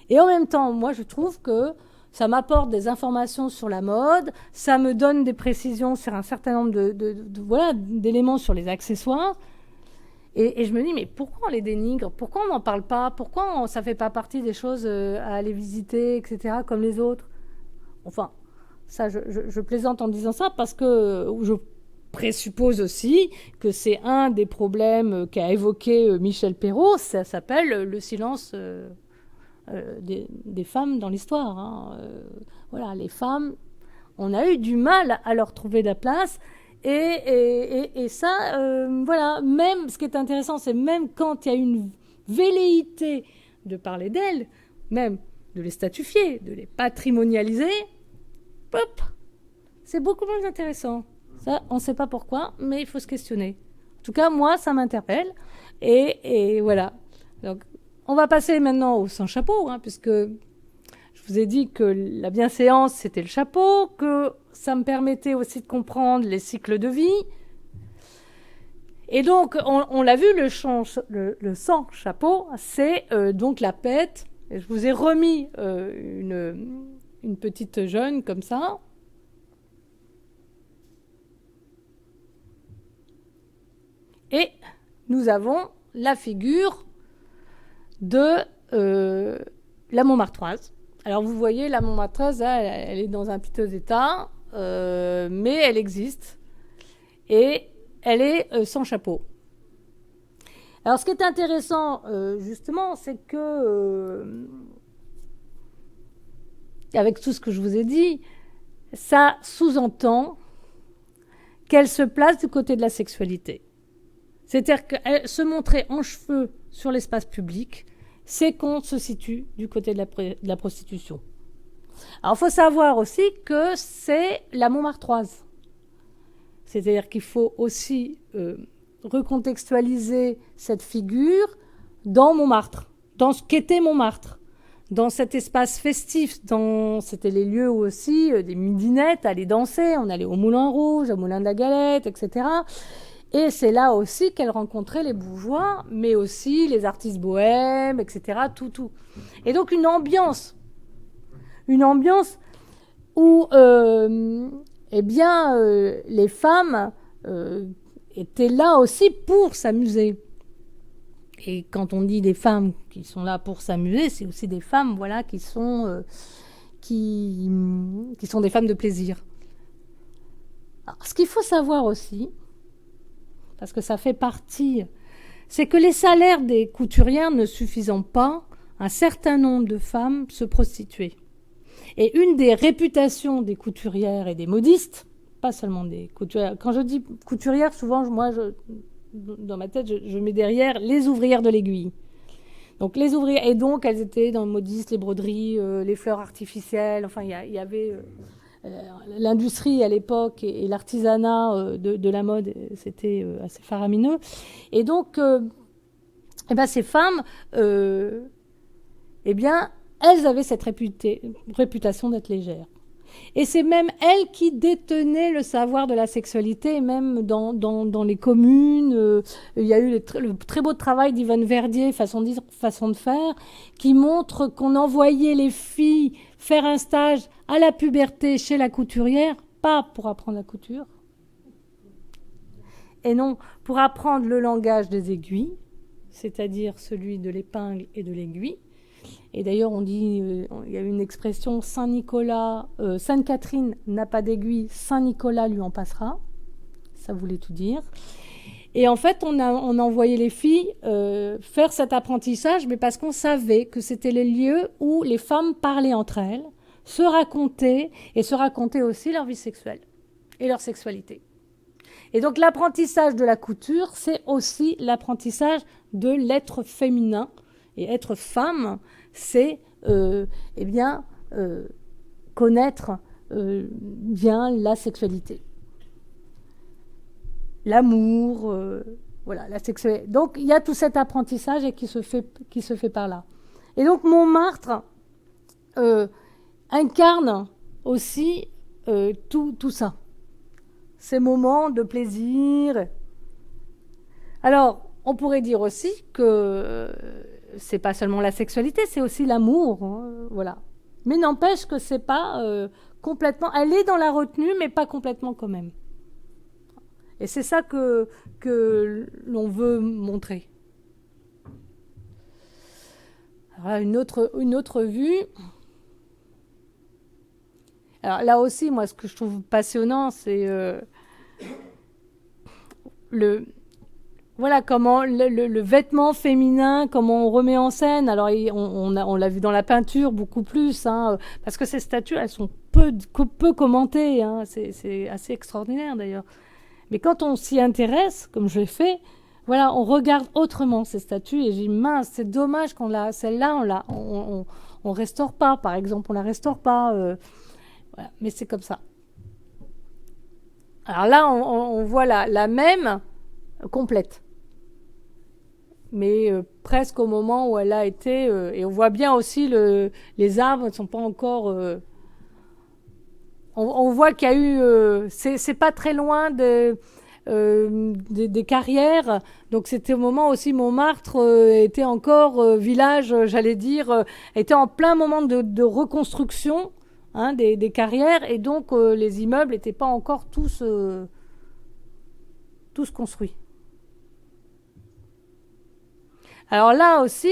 Et en même temps, moi je trouve que ça m'apporte des informations sur la mode, ça me donne des précisions sur un certain nombre voilà, d'éléments sur les accessoires. Et je me dis, mais pourquoi on les dénigre? Pourquoi on n'en parle pas? Pourquoi ça ne fait pas partie des choses à aller visiter, etc., comme les autres? Enfin, ça, je plaisante en disant ça parce que je présuppose aussi que c'est un des problèmes qu'a évoqué Michel Perrault. Ça s'appelle le silence des femmes dans l'histoire. Hein. Voilà, les femmes, on a eu du mal à leur trouver de la place. Et ça, voilà, même, ce qui est intéressant, c'est même quand il y a une velléité de parler d'elles, même de les statufier, de les patrimonialiser, hop, c'est beaucoup moins intéressant. Ça, on ne sait pas pourquoi, mais il faut se questionner. En tout cas, moi, ça m'interpelle. Et voilà. Donc, on va passer maintenant au sans chapeau, hein, puisque je je vous ai dit que la bienséance, c'était le chapeau, que ça me permettait aussi de comprendre les cycles de vie. Et donc, on l'a vu, le sans chapeau, c'est donc la pète. Et je vous ai remis une petite jeune comme ça. Et nous avons la figure de la Montmartroise. Alors vous voyez, la Montmartroise, elle est dans un piteux état, mais elle existe. Et elle est sans chapeau. Alors ce qui est intéressant, justement, c'est que, avec tout ce que je vous ai dit, ça sous-entend qu'elle se place du côté de la sexualité. C'est-à-dire que se montrer en cheveux sur l'espace public, c'est qu'on se situe du côté de la prostitution. Alors il faut savoir aussi que c'est la Montmartroise. C'est-à-dire qu'il faut aussi recontextualiser cette figure dans Montmartre, dans ce qu'était Montmartre, dans cet espace festif. C'était les lieux où aussi des midinettes allaient danser, on allait au Moulin Rouge, au Moulin de la Galette, etc. Et c'est là aussi qu'elle rencontrait les bourgeois, mais aussi les artistes bohèmes, etc. Tout. Et donc une ambiance où les femmes étaient là aussi pour s'amuser. Et quand on dit des femmes qui sont là pour s'amuser, c'est aussi des femmes, voilà, qui sont des femmes de plaisir. Alors, ce qu'il faut savoir aussi, parce que ça fait partie, c'est que les salaires des couturières ne suffisant pas, un certain nombre de femmes se prostituaient. Et une des réputations des couturières et des modistes, pas seulement des couturières, quand je dis couturières, souvent, dans ma tête, je mets derrière les ouvrières de l'aiguille. Donc les ouvrières, et donc elles étaient dans le modiste, les broderies, les fleurs artificielles, enfin il y avait l'industrie à l'époque et l'artisanat de la mode, c'était assez faramineux. Et donc, ces femmes, elles avaient cette réputation d'être légères. Et c'est même elles qui détenaient le savoir de la sexualité, même dans les communes. Il y a eu le très beau travail d'Yvonne Verdier, façon de faire, qui montre qu'on envoyait les filles faire un stage à la puberté chez la couturière, pas pour apprendre la couture, et non, pour apprendre le langage des aiguilles, c'est-à-dire celui de l'épingle et de l'aiguille. Et d'ailleurs, on dit, il y a une expression, Sainte-Catherine n'a pas d'aiguille, Saint-Nicolas lui en passera. Ça voulait tout dire. Et en fait, on envoyait les filles faire cet apprentissage, mais parce qu'on savait que c'était les lieux où les femmes parlaient entre elles, se racontaient aussi leur vie sexuelle et leur sexualité. Et donc l'apprentissage de la couture, c'est aussi l'apprentissage de l'être féminin. Et être femme, c'est connaître bien la sexualité. L'amour, la sexualité. Donc il y a tout cet apprentissage qui se fait par là. Et donc Montmartre incarne aussi tout ça. Ces moments de plaisir. Alors, on pourrait dire aussi que c'est pas seulement la sexualité, c'est aussi l'amour, hein, voilà. Mais n'empêche que c'est pas complètement... Elle est dans la retenue, mais pas complètement quand même. Et c'est ça que l'on veut montrer. Alors là, une autre vue. Alors là aussi, moi, ce que je trouve passionnant, c'est comment le vêtement féminin, comment on remet en scène. Alors on l'a vu dans la peinture beaucoup plus, hein, parce que ces statues, elles sont peu commentées, hein, c'est assez extraordinaire d'ailleurs. Mais quand on s'y intéresse, comme je l'ai fait, voilà, on regarde autrement ces statues et j'ai dit mince, c'est dommage celle-là, on restaure pas, par exemple, on la restaure pas. Voilà, mais c'est comme ça. Alors là, on voit la même complète. mais presque au moment où elle a été... et on voit bien aussi les arbres ne sont pas encore... on voit qu'il y a eu... c'est pas très loin des carrières, donc c'était au moment aussi Montmartre était encore village, j'allais dire, était en plein moment de reconstruction, hein, des carrières, et donc les immeubles n'étaient pas encore tous construits. Alors là aussi,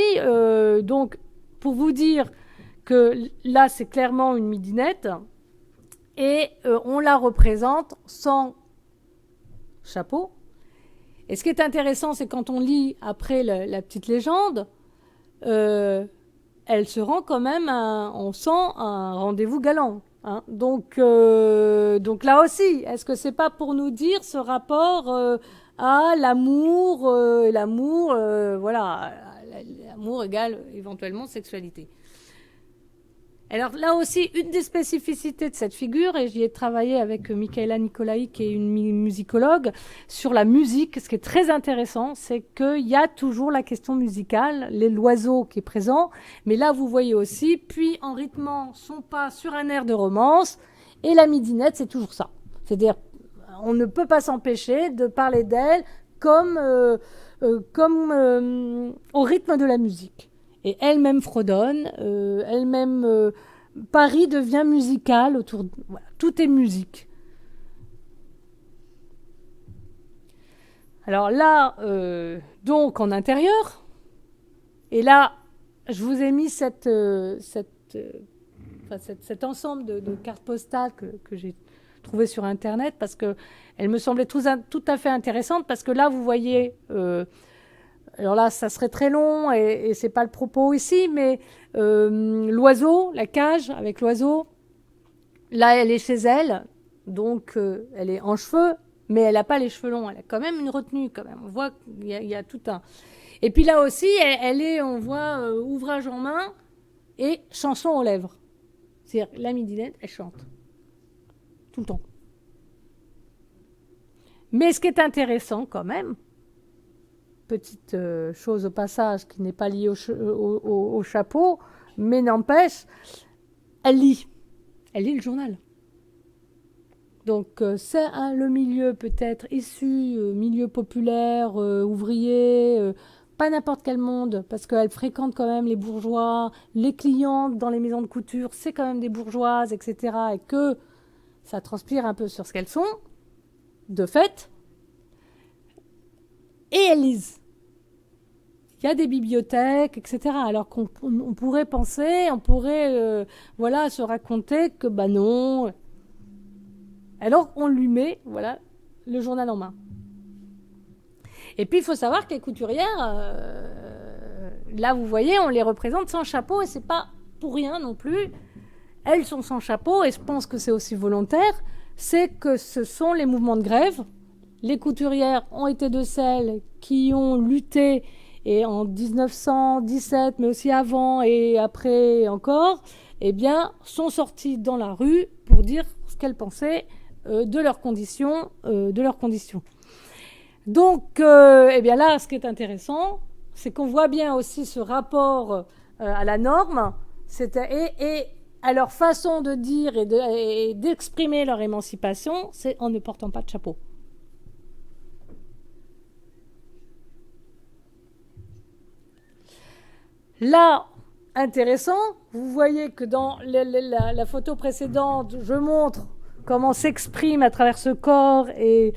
donc pour vous dire que là c'est clairement une midinette et on la représente sans chapeau. Et ce qui est intéressant, c'est quand on lit après la petite légende, elle se rend quand même, on sent un rendez-vous galant. Hein. Donc là aussi, est-ce que c'est pas pour nous dire ce rapport à l'amour, voilà, l'amour égale éventuellement sexualité. Alors là aussi, une des spécificités de cette figure, et j'y ai travaillé avec Michaela Nicolai, qui est une musicologue, sur la musique. Ce qui est très intéressant, c'est qu'il y a toujours la question musicale, l'oiseau qui est présent, mais là vous voyez aussi, puis en rythmant son pas sur un air de romance, et la midinette, c'est toujours ça. C'est-à-dire, on ne peut pas s'empêcher de parler d'elle comme au rythme de la musique. Et elle-même fredonne, Paris devient musical autour. Voilà, tout est musique. Alors là, donc en intérieur, et là, je vous ai mis cet ensemble de cartes postales que j'ai trouvé sur Internet parce que elle me semblait tout à fait intéressante parce que là, vous voyez, alors là, ça serait très long et c'est pas le propos ici, mais l'oiseau, la cage avec l'oiseau, là, elle est chez elle, donc elle est en cheveux, mais elle n'a pas les cheveux longs, elle a quand même une retenue quand même. On voit qu'il y a tout un... Et puis là aussi, elle est, on voit, ouvrage en main et chanson aux lèvres. C'est-à-dire, la midinette, elle chante. Tout le temps. Mais ce qui est intéressant quand même, petite chose au passage qui n'est pas liée au chapeau, mais n'empêche, elle lit le journal. Donc c'est le milieu peut-être issu, milieu populaire, ouvrier, pas n'importe quel monde, parce qu'elle fréquente quand même les bourgeois, les clientes dans les maisons de couture, c'est quand même des bourgeoises, etc. Et que ça transpire un peu sur ce qu'elles sont, de fait, et elles lisent. Il y a des bibliothèques, etc. Alors qu'on pourrait penser, voilà, se raconter que, bah non. Alors on lui met, voilà, le journal en main. Et puis il faut savoir que les couturières, là vous voyez, on les représente sans chapeau et c'est pas pour rien non plus. Elles sont sans chapeau et je pense que c'est aussi volontaire. C'est que ce sont les mouvements de grève. Les couturières ont été de celles qui ont lutté et en 1917, mais aussi avant et après encore, eh bien, sont sorties dans la rue pour dire ce qu'elles pensaient de leurs conditions, Donc, eh bien là, ce qui est intéressant, c'est qu'on voit bien aussi ce rapport à la norme, et à leur façon de dire et d'exprimer leur émancipation, c'est en ne portant pas de chapeau. Là, intéressant, vous voyez que dans la photo précédente, je montre comment s'exprime à travers ce corps et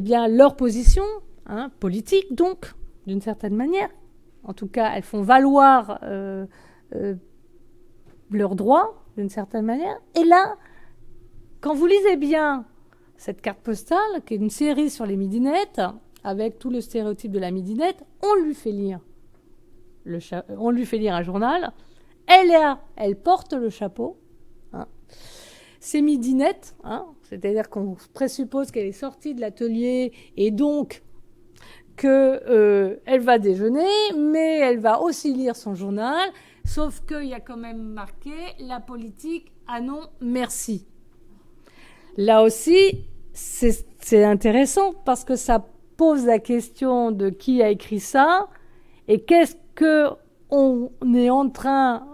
bien leur position, hein, politique donc, d'une certaine manière. En tout cas, elles font valoir leurs droits, d'une certaine manière. Et là, quand vous lisez bien cette carte postale, qui est une série sur les midinettes, avec tout le stéréotype de la midinette, on lui fait lire un journal. Elle porte le chapeau. Hein. C'est midinette, hein, c'est-à-dire qu'on présuppose qu'elle est sortie de l'atelier et donc qu'elle va déjeuner, mais elle va aussi lire son journal, sauf qu'il y a quand même marqué la politique, ah non, merci. Là aussi, c'est intéressant parce que ça pose la question de qui a écrit ça et qu'est-ce que on est en train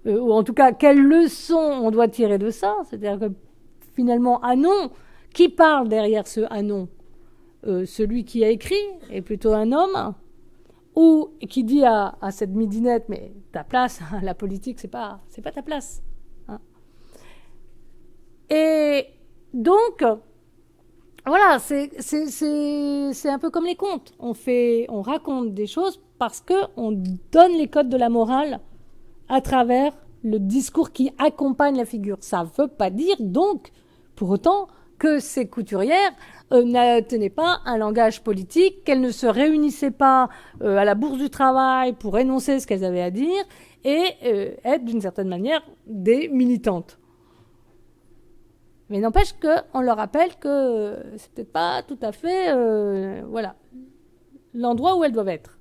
ou en tout cas, quelle leçon on doit tirer de ça? C'est-à-dire que finalement, Anon, qui parle derrière ce Anon? Celui qui a écrit est plutôt un homme, ou qui dit à cette midinette, mais ta place, la politique, c'est pas ta place. Hein. Et donc, voilà, c'est un peu comme les contes. On raconte des choses parce qu'on donne les codes de la morale à travers le discours qui accompagne la figure. Ça ne veut pas dire donc, pour autant, que ces couturières ne tenaient pas un langage politique, qu'elles ne se réunissaient pas à la Bourse du Travail pour énoncer ce qu'elles avaient à dire et être d'une certaine manière des militantes. Mais n'empêche qu'on leur rappelle que c'est peut-être pas tout à fait voilà, l'endroit où elles doivent être.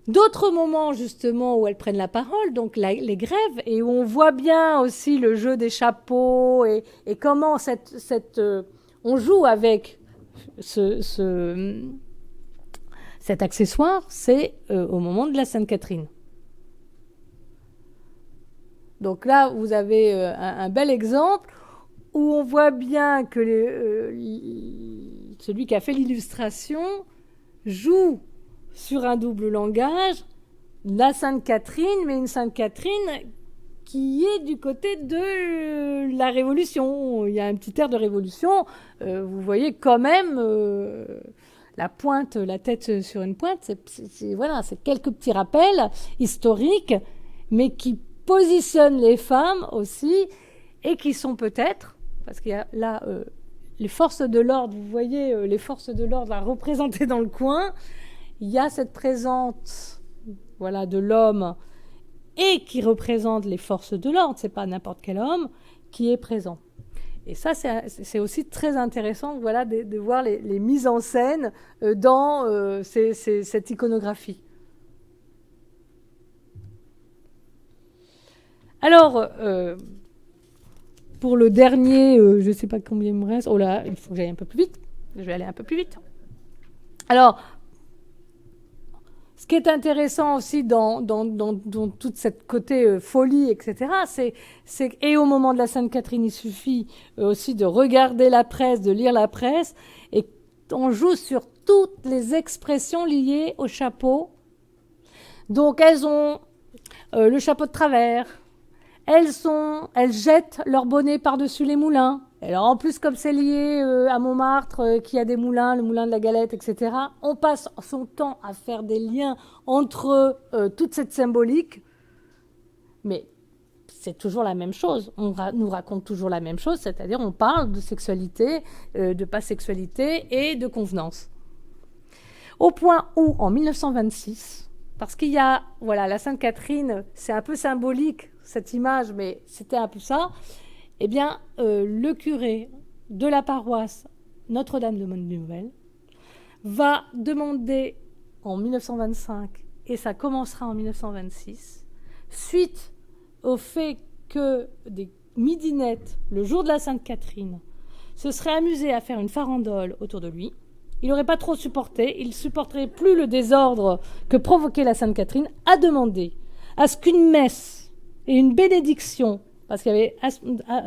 D'autres moments, justement, où elles prennent la parole, donc les grèves, et où on voit bien aussi le jeu des chapeaux et comment on joue avec cet accessoire, c'est au moment de la Sainte-Catherine. Donc là, vous avez un bel exemple où on voit bien que celui qui a fait l'illustration joue sur un double langage, la Sainte-Catherine, mais une Sainte-Catherine qui est du côté de la Révolution. Il y a un petit air de Révolution. Vous voyez quand même la pointe, la tête sur une pointe. C'est quelques petits rappels historiques, mais qui positionnent les femmes aussi, et qui sont peut-être, parce qu'il y a là les forces de l'ordre, vous voyez les forces de l'ordre à représenter dans le coin. Il y a cette présence voilà, de l'homme et qui représente les forces de l'ordre, c'est pas n'importe quel homme qui est présent. Et ça, c'est aussi très intéressant voilà, de voir les mises en scène dans cette iconographie. Alors, pour le dernier, je ne sais pas combien il me reste. Oh là, il faut que j'aille un peu plus vite. Je vais aller un peu plus vite. Alors, ce qui est intéressant aussi dans toute cette côté folie, etc., et au moment de la Sainte-Catherine, il suffit aussi de regarder la presse, de lire la presse, et on joue sur toutes les expressions liées au chapeau. Donc, elles ont le chapeau de travers, elles jettent leur bonnet par-dessus les moulins. Alors en plus, comme c'est lié à Montmartre, qui a des moulins, le moulin de la Galette, etc., on passe son temps à faire des liens entre toute cette symbolique. Mais c'est toujours la même chose. On nous raconte toujours la même chose, c'est-à-dire on parle de sexualité, de pas-sexualité et de convenance. Au point où, en 1926, parce qu'il y a, voilà, la Sainte-Catherine, c'est un peu symbolique, cette image, mais c'était un peu ça, eh bien, le curé de la paroisse Notre-Dame de Bonne-Nouvelle va demander en 1925, et ça commencera en 1926, suite au fait que des midinettes, le jour de la Sainte-Catherine, se seraient amusés à faire une farandole autour de lui. Il n'aurait pas trop supporté, il ne supporterait plus le désordre que provoquait la Sainte-Catherine, a demandé à ce qu'une messe et une bénédiction, parce qu'il y avait,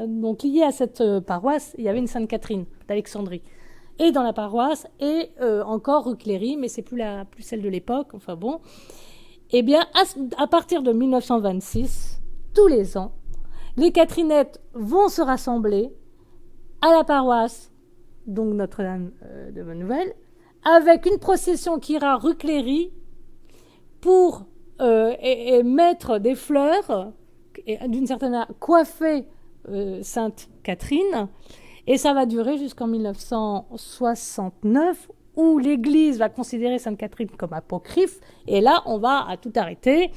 donc lié à cette paroisse, il y avait une Sainte-Catherine d'Alexandrie, et dans la paroisse, et encore rue Cléry, mais c'est plus celle de l'époque, enfin bon. Eh bien, à partir de 1926, tous les ans, les Catherinettes vont se rassembler à la paroisse, donc Notre-Dame de Bonne-Nouvelle, avec une procession qui ira rue Cléry pour et mettre des fleurs, et d'une certaine manière coiffer Sainte Catherine, et ça va durer jusqu'en 1969, où l'Église va considérer Sainte Catherine comme apocryphe, et là on va à tout arrêter,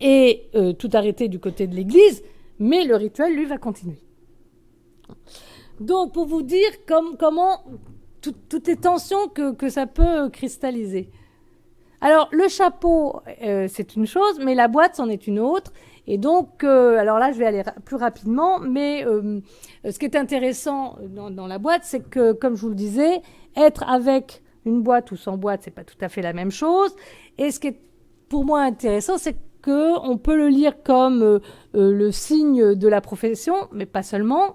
et tout arrêter du côté de l'Église, mais le rituel, lui, va continuer. Donc, pour vous dire comment toutes les tensions que ça peut cristalliser. Alors, le chapeau, c'est une chose, mais la boîte, c'en est une autre. Et donc, alors là, je vais aller plus rapidement, mais ce qui est intéressant dans la boîte, c'est que, comme je vous le disais, être avec une boîte ou sans boîte, c'est pas tout à fait la même chose. Et ce qui est pour moi intéressant, c'est qu'on peut le lire comme le signe de la profession, mais pas seulement.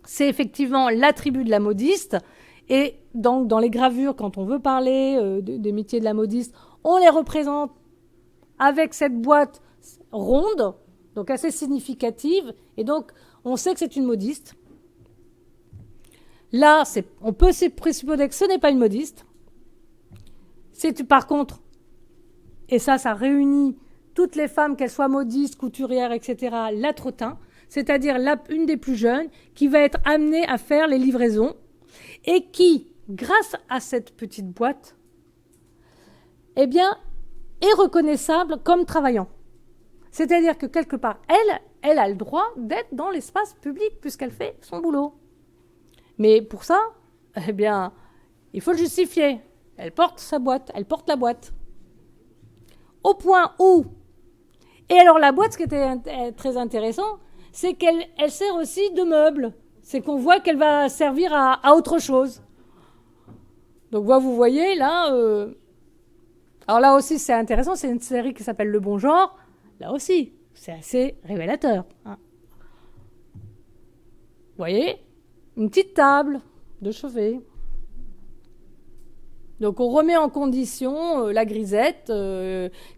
C'est effectivement l'attribut de la modiste. Et donc, dans les gravures, quand on veut parler des métiers de la modiste, on les représente avec cette boîte ronde, donc assez significative. Et donc, on sait que c'est une modiste. Là, on peut se présupposer que ce n'est pas une modiste. C'est par contre, et ça réunit toutes les femmes, qu'elles soient modistes, couturières, etc., la trottin, c'est-à-dire une des plus jeunes, qui va être amenée à faire les livraisons et qui, grâce à cette petite boîte, eh bien, est reconnaissable comme travaillant. C'est-à-dire que quelque part, elle a le droit d'être dans l'espace public puisqu'elle fait son boulot. Mais pour ça, eh bien, il faut le justifier. Elle porte sa boîte, elle porte la boîte. Au point où... Et alors la boîte, ce qui était très intéressant, c'est qu'elle sert aussi de meuble. C'est qu'on voit qu'elle va servir à autre chose. Donc vous voyez, là... Alors là aussi, c'est intéressant, c'est une série qui s'appelle Le Bon Genre. Là aussi, c'est assez révélateur. Hein. Vous voyez ? Une petite table de chevet. Donc on remet en condition la grisette,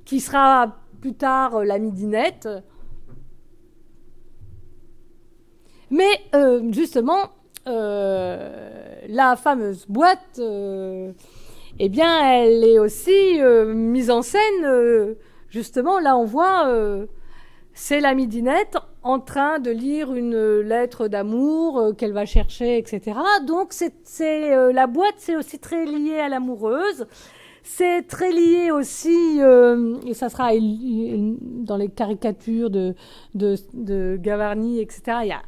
qui sera plus tard la midinette. Mais justement, la fameuse boîte, eh bien, elle est aussi mise en scène. Justement, là on voit, c'est la midinette en train de lire une lettre d'amour qu'elle va chercher, etc. Donc la boîte, c'est aussi très lié à l'amoureuse. C'est très lié aussi, et ça sera dans les caricatures de Gavarni, etc. Il y a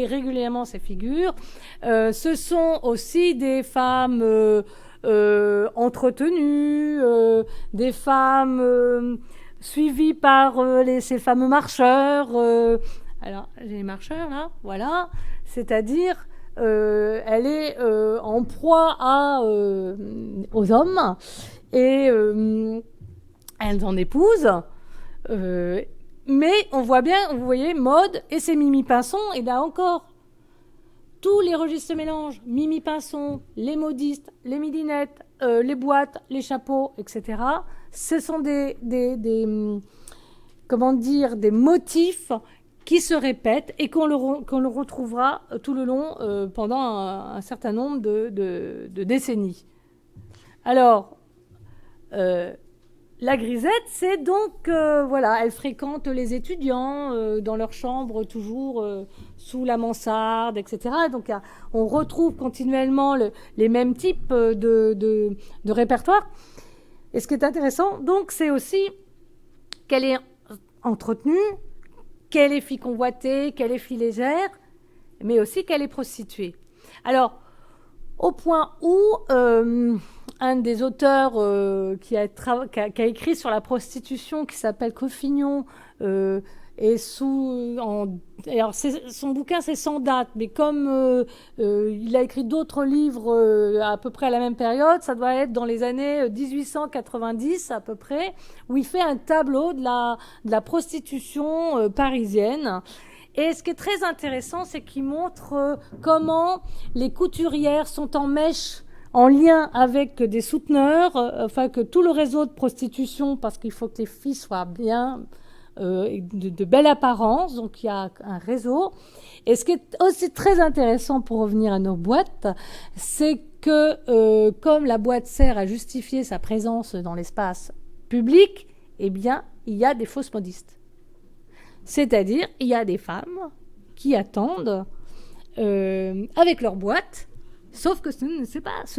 régulièrement ces figures. Ce sont aussi des femmes entretenues, des femmes suivies par ces fameux marcheurs. Alors, j'ai les marcheurs là, voilà. C'est-à-dire, elle est en proie aux hommes. Et elles en épousent. Mais on voit bien, vous voyez, Maude et ses Mimi Pinson, et là encore, tous les registres se mélangent. Mimi Pinson, les modistes, les midinettes, les boîtes, les chapeaux, etc. Ce sont des motifs qui se répètent et qu'on le retrouvera tout le long pendant un certain nombre de décennies. Alors, la grisette, c'est donc, elle fréquente les étudiants dans leur chambre, toujours sous la mansarde, etc. Donc, on retrouve continuellement les mêmes types de répertoire. Et ce qui est intéressant, donc, c'est aussi qu'elle est entretenue, qu'elle est fille convoitée, qu'elle est fille légère, mais aussi qu'elle est prostituée. Alors, au point où un des auteurs qui a écrit sur la prostitution, qui s'appelle Coffignon, est alors son bouquin c'est sans date, mais comme il a écrit d'autres livres à peu près à la même période, ça doit être dans les années 1890 à peu près, où il fait un tableau de la prostitution parisienne. Et ce qui est très intéressant, c'est qu'il montre comment les couturières sont en mèche, en lien avec des souteneurs, que tout le réseau de prostitution, parce qu'il faut que les filles soient bien, de belle apparence, donc il y a un réseau. Et ce qui est aussi très intéressant pour revenir à nos boîtes, c'est que comme la boîte sert à justifier sa présence dans l'espace public, eh bien, il y a des fausses modistes. C'est-à-dire, il y a des femmes qui attendent avec leur boîte, sauf que ce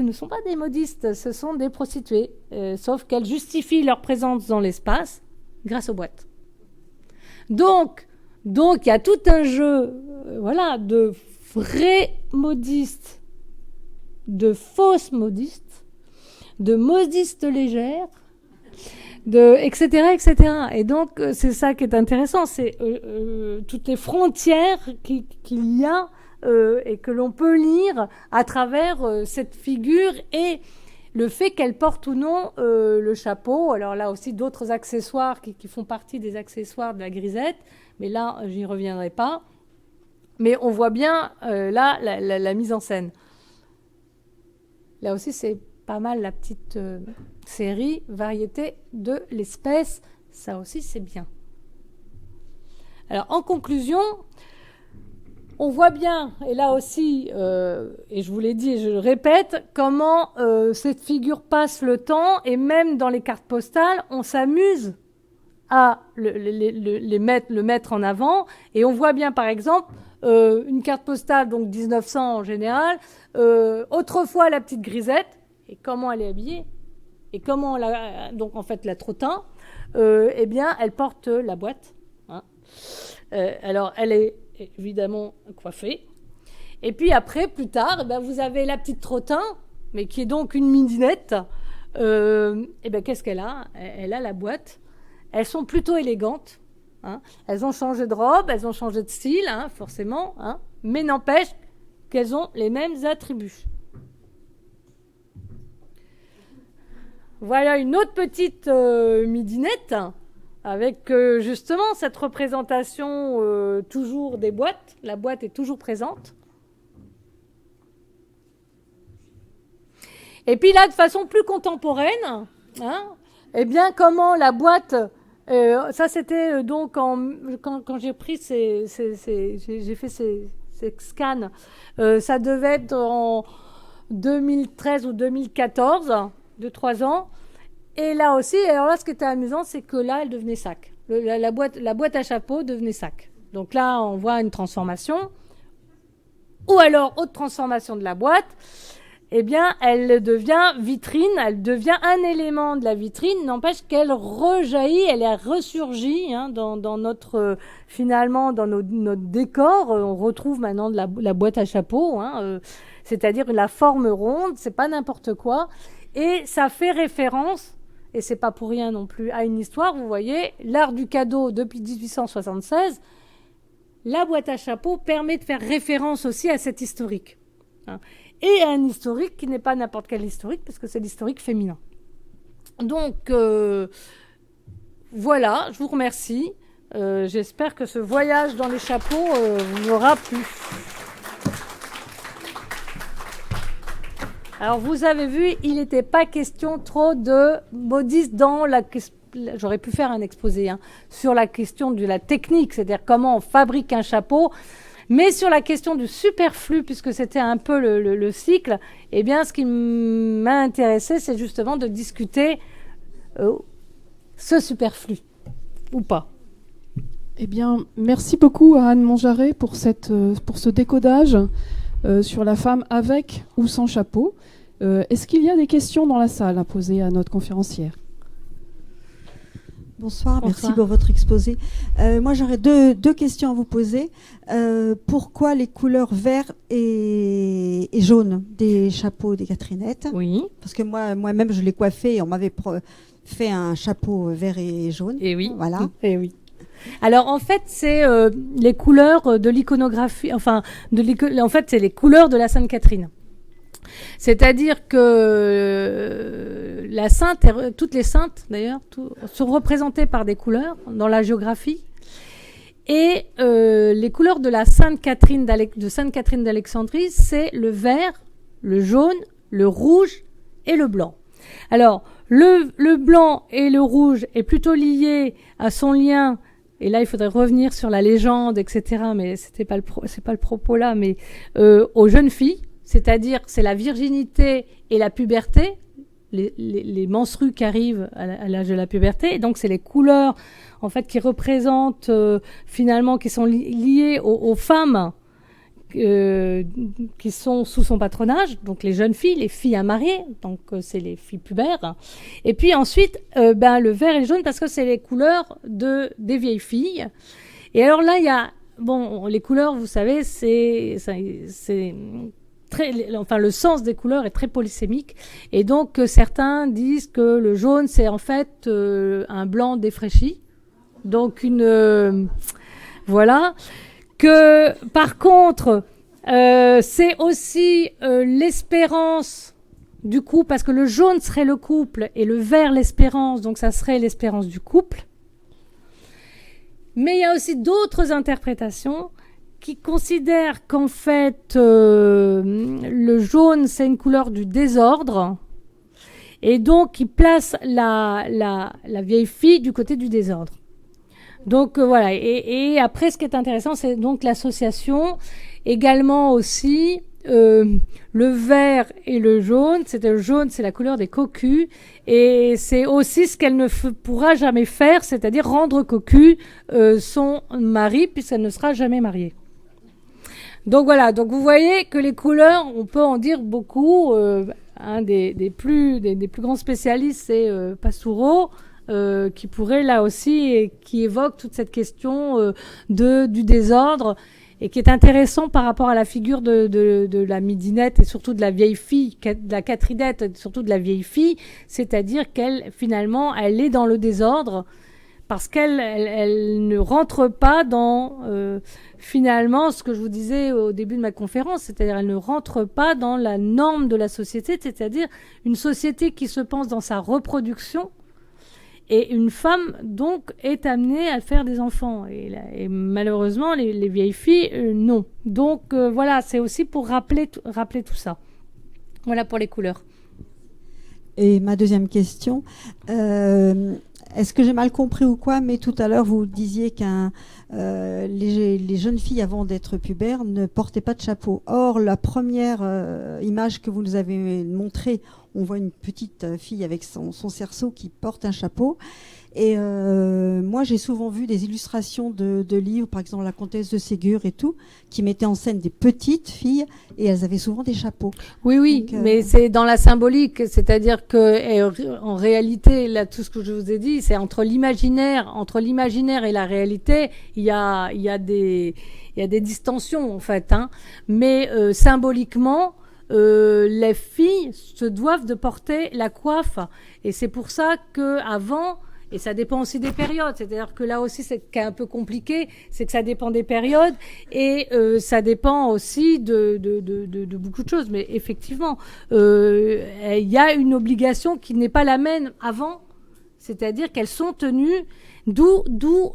ne sont pas des modistes, ce sont des prostituées, sauf qu'elles justifient leur présence dans l'espace grâce aux boîtes. Donc, il y a tout un jeu de vrais modistes, de fausses modistes, de modistes légères, etc., etc. Et donc, c'est ça qui est intéressant, c'est toutes les frontières qu'il y a et que l'on peut lire à travers cette figure et le fait qu'elle porte ou non le chapeau. Alors là aussi, d'autres accessoires qui font partie des accessoires de la grisette, mais là, j'y reviendrai pas. Mais on voit bien là la mise en scène. Là aussi, c'est pas mal la petite série variété de l'espèce. Ça aussi, c'est bien. Alors, en conclusion, on voit bien, et là aussi, et je vous l'ai dit et je le répète, comment cette figure passe le temps, et même dans les cartes postales, on s'amuse à le mettre en avant. Et on voit bien, par exemple, une carte postale, donc 1900 en général, autrefois la petite grisette, et comment elle est habillée, et comment donc en fait la trottin, eh bien, elle porte la boîte. Hein. Alors, elle est évidemment coiffée. Et puis après, plus tard, eh ben, vous avez la petite trottin, mais qui est donc une midinette. Eh ben, qu'est-ce qu'elle a ? Elle a la boîte. Elles sont plutôt élégantes. Hein. Elles ont changé de robe, elles ont changé de style, hein, forcément. Hein, mais n'empêche qu'elles ont les mêmes attributs. Voilà une autre petite midinette avec justement cette représentation toujours des boîtes. La boîte est toujours présente. Et puis là, de façon plus contemporaine, hein, eh bien, comment la boîte... ça, c'était donc quand j'ai pris j'ai fait ces scans. Ça devait être en 2013 ou 2014, 2-3 ans. Et là aussi, alors là, ce qui était amusant, c'est que là, elle devenait sac. La boîte à chapeau devenait sac. Donc là, on voit une transformation. Ou alors, autre transformation de la boîte, eh bien, elle devient vitrine, elle devient un élément de la vitrine, n'empêche qu'elle rejaillit, elle est ressurgie hein, dans notre, finalement, dans notre décor. On retrouve maintenant de la boîte à chapeau, hein, c'est-à-dire la forme ronde, c'est pas n'importe quoi. Et ça fait référence, et c'est pas pour rien non plus, à une histoire, vous voyez, l'art du cadeau depuis 1876, la boîte à chapeau permet de faire référence aussi à cet historique. Hein, et à un historique qui n'est pas n'importe quel historique, parce que c'est l'historique féminin. Donc, voilà, je vous remercie. J'espère que ce voyage dans les chapeaux vous aura plu. Alors, vous avez vu, il n'était pas question trop de modistes dans la question. J'aurais pu faire un exposé hein, sur la question de la technique, c'est-à-dire comment on fabrique un chapeau. Mais sur la question du superflu, puisque c'était un peu le cycle, eh bien, ce qui m'a intéressé, c'est justement de discuter ce superflu, ou pas. Eh bien, merci beaucoup à Anne Monjaret pour ce décodage sur la femme avec ou sans chapeau. Est-ce qu'il y a des questions dans la salle à poser à notre conférencière ? Bonsoir, merci pour votre exposé. Moi, j'aurais deux questions à vous poser. Pourquoi les couleurs vert et jaune des chapeaux des Catherinettes ? Oui. Parce que moi-même, je l'ai coiffé et on m'avait fait un chapeau vert et jaune. Et oui. Voilà. Et oui. Alors, en fait, c'est les couleurs de l'iconographie, en fait, c'est les couleurs de la Sainte Catherine. C'est-à-dire que la sainte, toutes les saintes d'ailleurs, sont représentées par des couleurs dans la géographie. Et les couleurs de la Sainte Catherine d'Alexandrie, c'est le vert, le jaune, le rouge et le blanc. Alors, le blanc et le rouge est plutôt lié à son lien. Et là, il faudrait revenir sur la légende, etc. Mais c'est pas le propos là, mais aux jeunes filles. C'est-à-dire, c'est la virginité et la puberté, les menstrues qui arrivent à l'âge de la puberté. Et donc, c'est les couleurs, en fait, qui représentent, finalement, qui sont liées aux femmes qui sont sous son patronage. Donc, les jeunes filles, les filles à marier. Donc, c'est les filles pubères. Et puis ensuite, le vert et le jaune, parce que c'est les couleurs des vieilles filles. Et alors là, il y a, les couleurs, vous savez, c'est le sens des couleurs est très polysémique, et donc certains disent que le jaune c'est en fait un blanc défraîchi, donc voilà, que par contre c'est aussi l'espérance du coup, parce que le jaune serait le couple et le vert l'espérance, donc ça serait l'espérance du couple. Mais il y a aussi d'autres interprétations qui considèrent qu'en fait, le jaune, c'est une couleur du désordre, et donc qui place la vieille fille du côté du désordre. Donc voilà, et après, ce qui est intéressant, c'est donc l'association, également aussi le vert et le jaune. Le jaune, c'est la couleur des cocus, et c'est aussi ce qu'elle ne pourra jamais faire, c'est-à-dire rendre cocu son mari, puisqu'elle ne sera jamais mariée. Donc voilà, donc vous voyez que les couleurs, on peut en dire beaucoup. Un des plus grands spécialistes, c'est Pastoureau, qui pourrait là aussi, et qui évoque toute cette question du désordre, et qui est intéressant par rapport à la figure de la midinette, et surtout de la vieille fille, de la Catrinette, et surtout de la vieille fille, c'est-à-dire qu'elle, finalement, elle est dans le désordre, parce qu'elle ne rentre pas dans, finalement, ce que je vous disais au début de ma conférence, c'est-à-dire elle ne rentre pas dans la norme de la société, c'est-à-dire une société qui se pense dans sa reproduction, et une femme, donc, est amenée à faire des enfants. Et malheureusement, les vieilles filles, non. Donc, voilà, c'est aussi pour rappeler tout ça. Voilà pour les couleurs. Et ma deuxième question, est-ce que j'ai mal compris ou quoi, mais tout à l'heure, vous disiez que les jeunes filles, avant d'être pubères, ne portaient pas de chapeau. Or, la première image que vous nous avez montrée, on voit une petite fille avec son cerceau qui porte un chapeau. Et moi, j'ai souvent vu des illustrations de livres, par exemple La Comtesse de Ségur et tout, qui mettaient en scène des petites filles, et elles avaient souvent des chapeaux. Oui, donc, mais c'est dans la symbolique, c'est-à-dire que en réalité, là, tout ce que je vous ai dit, c'est entre l'imaginaire et la réalité, il y a des distensions en fait, hein. Mais symboliquement, les filles se doivent de porter la coiffe, et c'est pour ça que avant. Et ça dépend aussi des périodes. C'est-à-dire que là aussi, c'est un peu compliqué, c'est que ça dépend des périodes, et ça dépend aussi de beaucoup de choses. Mais effectivement, il y a une obligation qui n'est pas la même avant. C'est-à-dire qu'elles sont tenues, d'où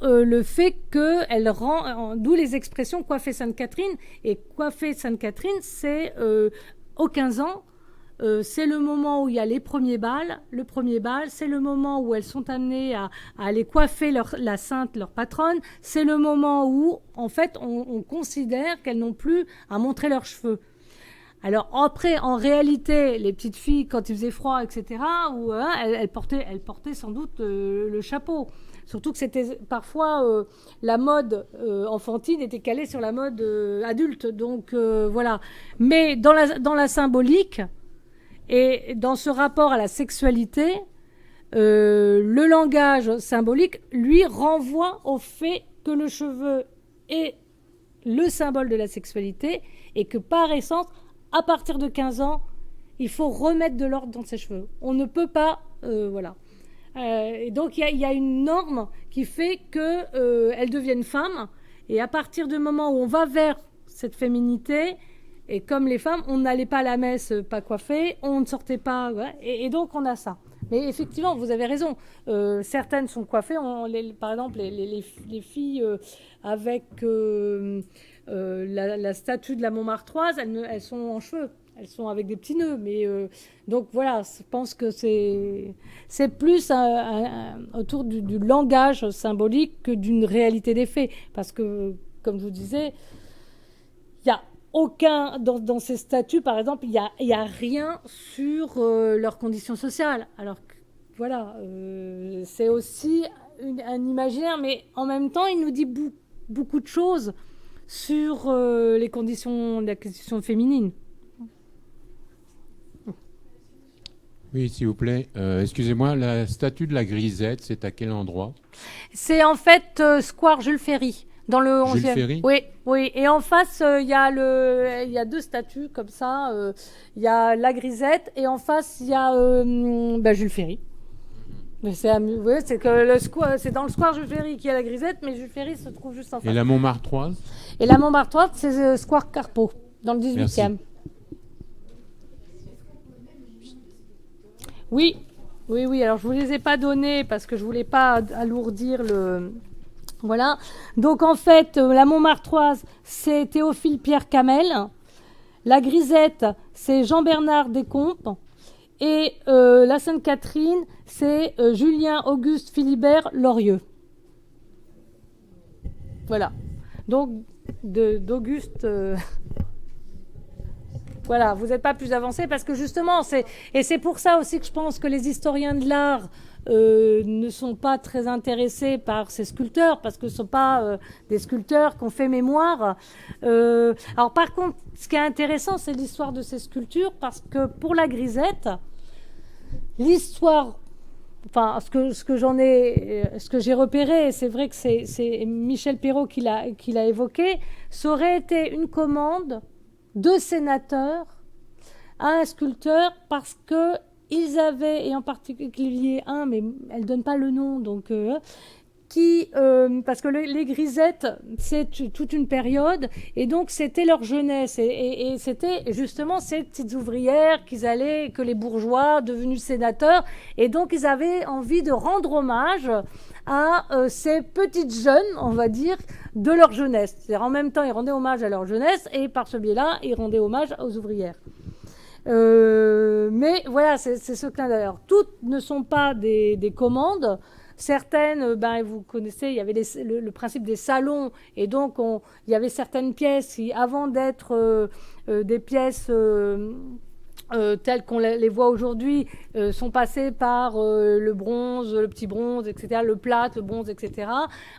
le fait qu'elles rendent, d'où les expressions coiffer Sainte-Catherine. Et coiffer Sainte-Catherine, c'est aux 15 ans. C'est le moment où il y a les premiers bals. Le premier bal, c'est le moment où elles sont amenées à aller coiffer la sainte, leur patronne. C'est le moment où, en fait, on considère qu'elles n'ont plus à montrer leurs cheveux. Alors après, en réalité, les petites filles, quand il faisait froid, etc., elles portaient sans doute le chapeau. Surtout que c'était parfois la mode enfantine était calée sur la mode adulte. Donc voilà. Mais dans la symbolique, et dans ce rapport à la sexualité, le langage symbolique, lui, renvoie au fait que le cheveu est le symbole de la sexualité, et que par essence, à partir de 15 ans, il faut remettre de l'ordre dans ses cheveux. On ne peut pas... voilà. Et donc, il y a une norme qui fait qu'elles deviennent femmes, et à partir du moment où on va vers cette féminité... Et comme les femmes, on n'allait pas à la messe pas coiffée, on ne sortait pas... Ouais, et donc, on a ça. Mais effectivement, vous avez raison. Certaines sont coiffées. Par exemple, les filles avec la statue de la Montmartroise, elles sont en cheveux. Elles sont avec des petits nœuds. Mais, donc, voilà, je pense que c'est plus autour du langage symbolique que d'une réalité des faits. Parce que, comme je vous disais, il y a... aucun, dans ces statuts, par exemple, il y a rien sur leurs conditions sociales. Alors que, voilà, c'est aussi un imaginaire, mais en même temps, il nous dit beaucoup de choses sur la condition féminine. Oui, s'il vous plaît. Excusez-moi, la statue de la Grisette, c'est à quel endroit? C'est en fait Square Jules Ferry. Dans le 11e. Jules Ferry ? Oui. Et en face, il y a deux statues comme ça. Il y a la Grisette, et en face, il y a Jules Ferry. Mais c'est que c'est dans le square Jules Ferry qu'il y a la Grisette, mais Jules Ferry se trouve juste en face. Et la Montmartroise ? Et la Montmartroise, c'est Square Carpeau, dans le 18e. Merci. Oui, oui, oui. Alors, je vous les ai pas donnés parce que je voulais pas alourdir le... Voilà. Donc, en fait, la Montmartroise, c'est Théophile Pierre Camel. La Grisette, c'est Jean-Bernard Descomptes. Et la Sainte-Catherine, c'est Julien Auguste Philibert Lorieux. Voilà. Donc, d'Auguste... Voilà, vous n'êtes pas plus avancé parce que justement, et c'est pour ça aussi que je pense que les historiens de l'art ne sont pas très intéressés par ces sculpteurs parce que ce ne sont pas des sculpteurs qui ont fait mémoire. Alors par contre, ce qui est intéressant, c'est l'histoire de ces sculptures parce que pour la Grisette, l'histoire, enfin ce que j'ai repéré, c'est vrai que c'est Michel Perrault qui l'a évoqué, ça aurait été une commande de sénateurs à un sculpteur parce que ils avaient, et en particulier un, mais elle donne pas le nom, donc parce que les Grisettes, c'est toute une période, et donc c'était leur jeunesse, et c'était justement ces petites ouvrières que les bourgeois devenus sénateurs, et donc ils avaient envie de rendre hommage à ces petites jeunes, on va dire, de leur jeunesse. C'est-à-dire en même temps, ils rendaient hommage à leur jeunesse, et par ce biais-là, ils rendaient hommage aux ouvrières. Mais voilà, c'est ce clin d'œil. Toutes ne sont pas des commandes. Certaines, vous connaissez, il y avait le principe des salons, et donc il y avait certaines pièces qui, avant d'être des pièces telles qu'on les voit aujourd'hui, sont passées par le bronze, le petit bronze, etc., le plate, le bronze, etc.,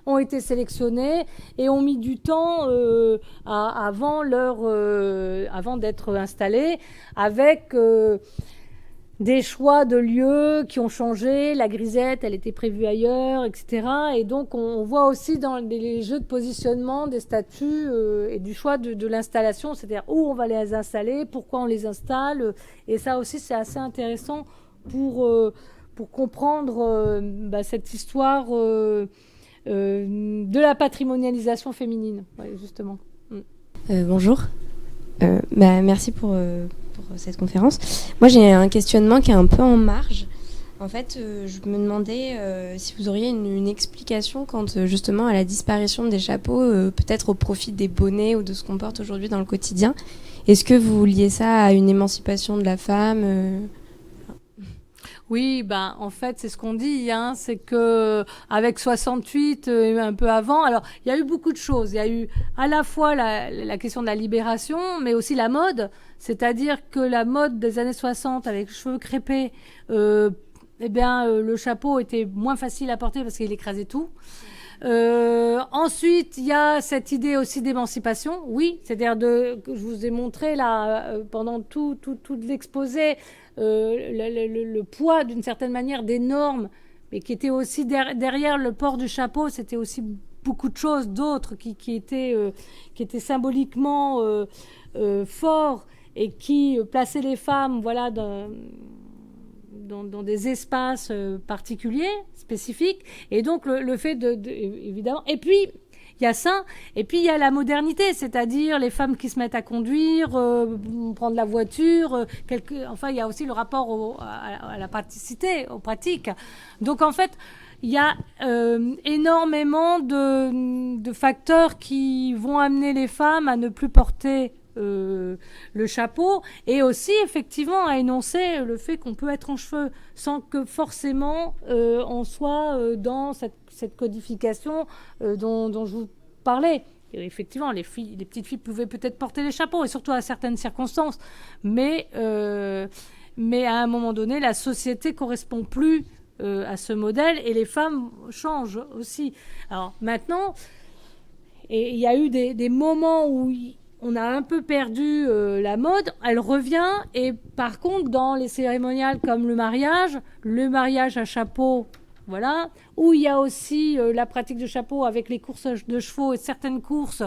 ont été sélectionnées et ont mis du temps avant d'être installées, avec des choix de lieux qui ont changé. La Grisette, elle était prévue ailleurs, etc. Et donc, on voit aussi dans les jeux de positionnement des statues et du choix de l'installation, c'est-à-dire où on va les installer, pourquoi on les installe. Et ça aussi, c'est assez intéressant pour comprendre cette histoire de la patrimonialisation féminine, justement. Bonjour. Merci pour cette conférence. Moi, j'ai un questionnement qui est un peu en marge. En fait, je me demandais si vous auriez une explication quant justement à la disparition des chapeaux, peut-être au profit des bonnets ou de ce qu'on porte aujourd'hui dans le quotidien. Est-ce que vous liez ça à une émancipation de la femme Oui, en fait, c'est ce qu'on dit, c'est que avec 68 et un peu avant, alors il y a eu beaucoup de choses. Il y a eu à la fois la question de la libération, mais aussi la mode, c'est-à-dire que la mode des années 60 avec les cheveux crêpés, le chapeau était moins facile à porter parce qu'il écrasait tout. Ensuite, il y a cette idée aussi d'émancipation, oui, c'est-à-dire que je vous ai montré là pendant tout l'exposé le poids d'une certaine manière des normes, mais qui était aussi derrière le port du chapeau, c'était aussi beaucoup de choses d'autres qui étaient symboliquement forts et qui plaçaient les femmes, voilà, dans des espaces particuliers, spécifiques, et donc le fait évidemment, et puis il y a ça, et puis il y a la modernité, c'est-à-dire les femmes qui se mettent à conduire, prendre la voiture, il y a aussi le rapport à la praticité, aux pratiques. Donc en fait, il y a énormément de facteurs qui vont amener les femmes à ne plus porter le chapeau, et aussi effectivement à énoncer le fait qu'on peut être en cheveux sans que forcément on soit dans cette codification dont je vous parlais. Et effectivement, les petites filles pouvaient peut-être porter les chapeaux, et surtout à certaines circonstances, mais à un moment donné, la société correspond plus à ce modèle, et les femmes changent aussi. Alors maintenant, il y a eu des moments où on a un peu perdu la mode, elle revient, et par contre, dans les cérémoniales comme le mariage à chapeau, voilà, où il y a aussi la pratique du chapeau avec les courses de chevaux et certaines courses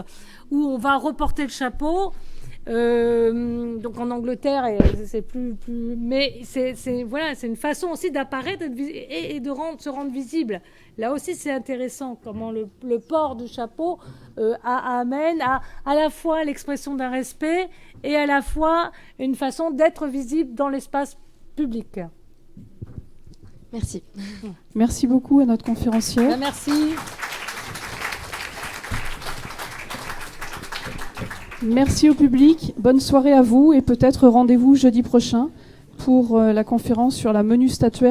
où on va reporter le chapeau. Donc en Angleterre, c'est plus, mais c'est une façon aussi d'apparaître et de se rendre visible. Là aussi, c'est intéressant comment le port du chapeau amène à la fois l'expression d'un respect et à la fois une façon d'être visible dans l'espace public. Merci. Merci beaucoup à notre conférencière. Merci. Merci au public. Bonne soirée à vous et peut-être rendez-vous jeudi prochain pour la conférence sur la menu statuaire.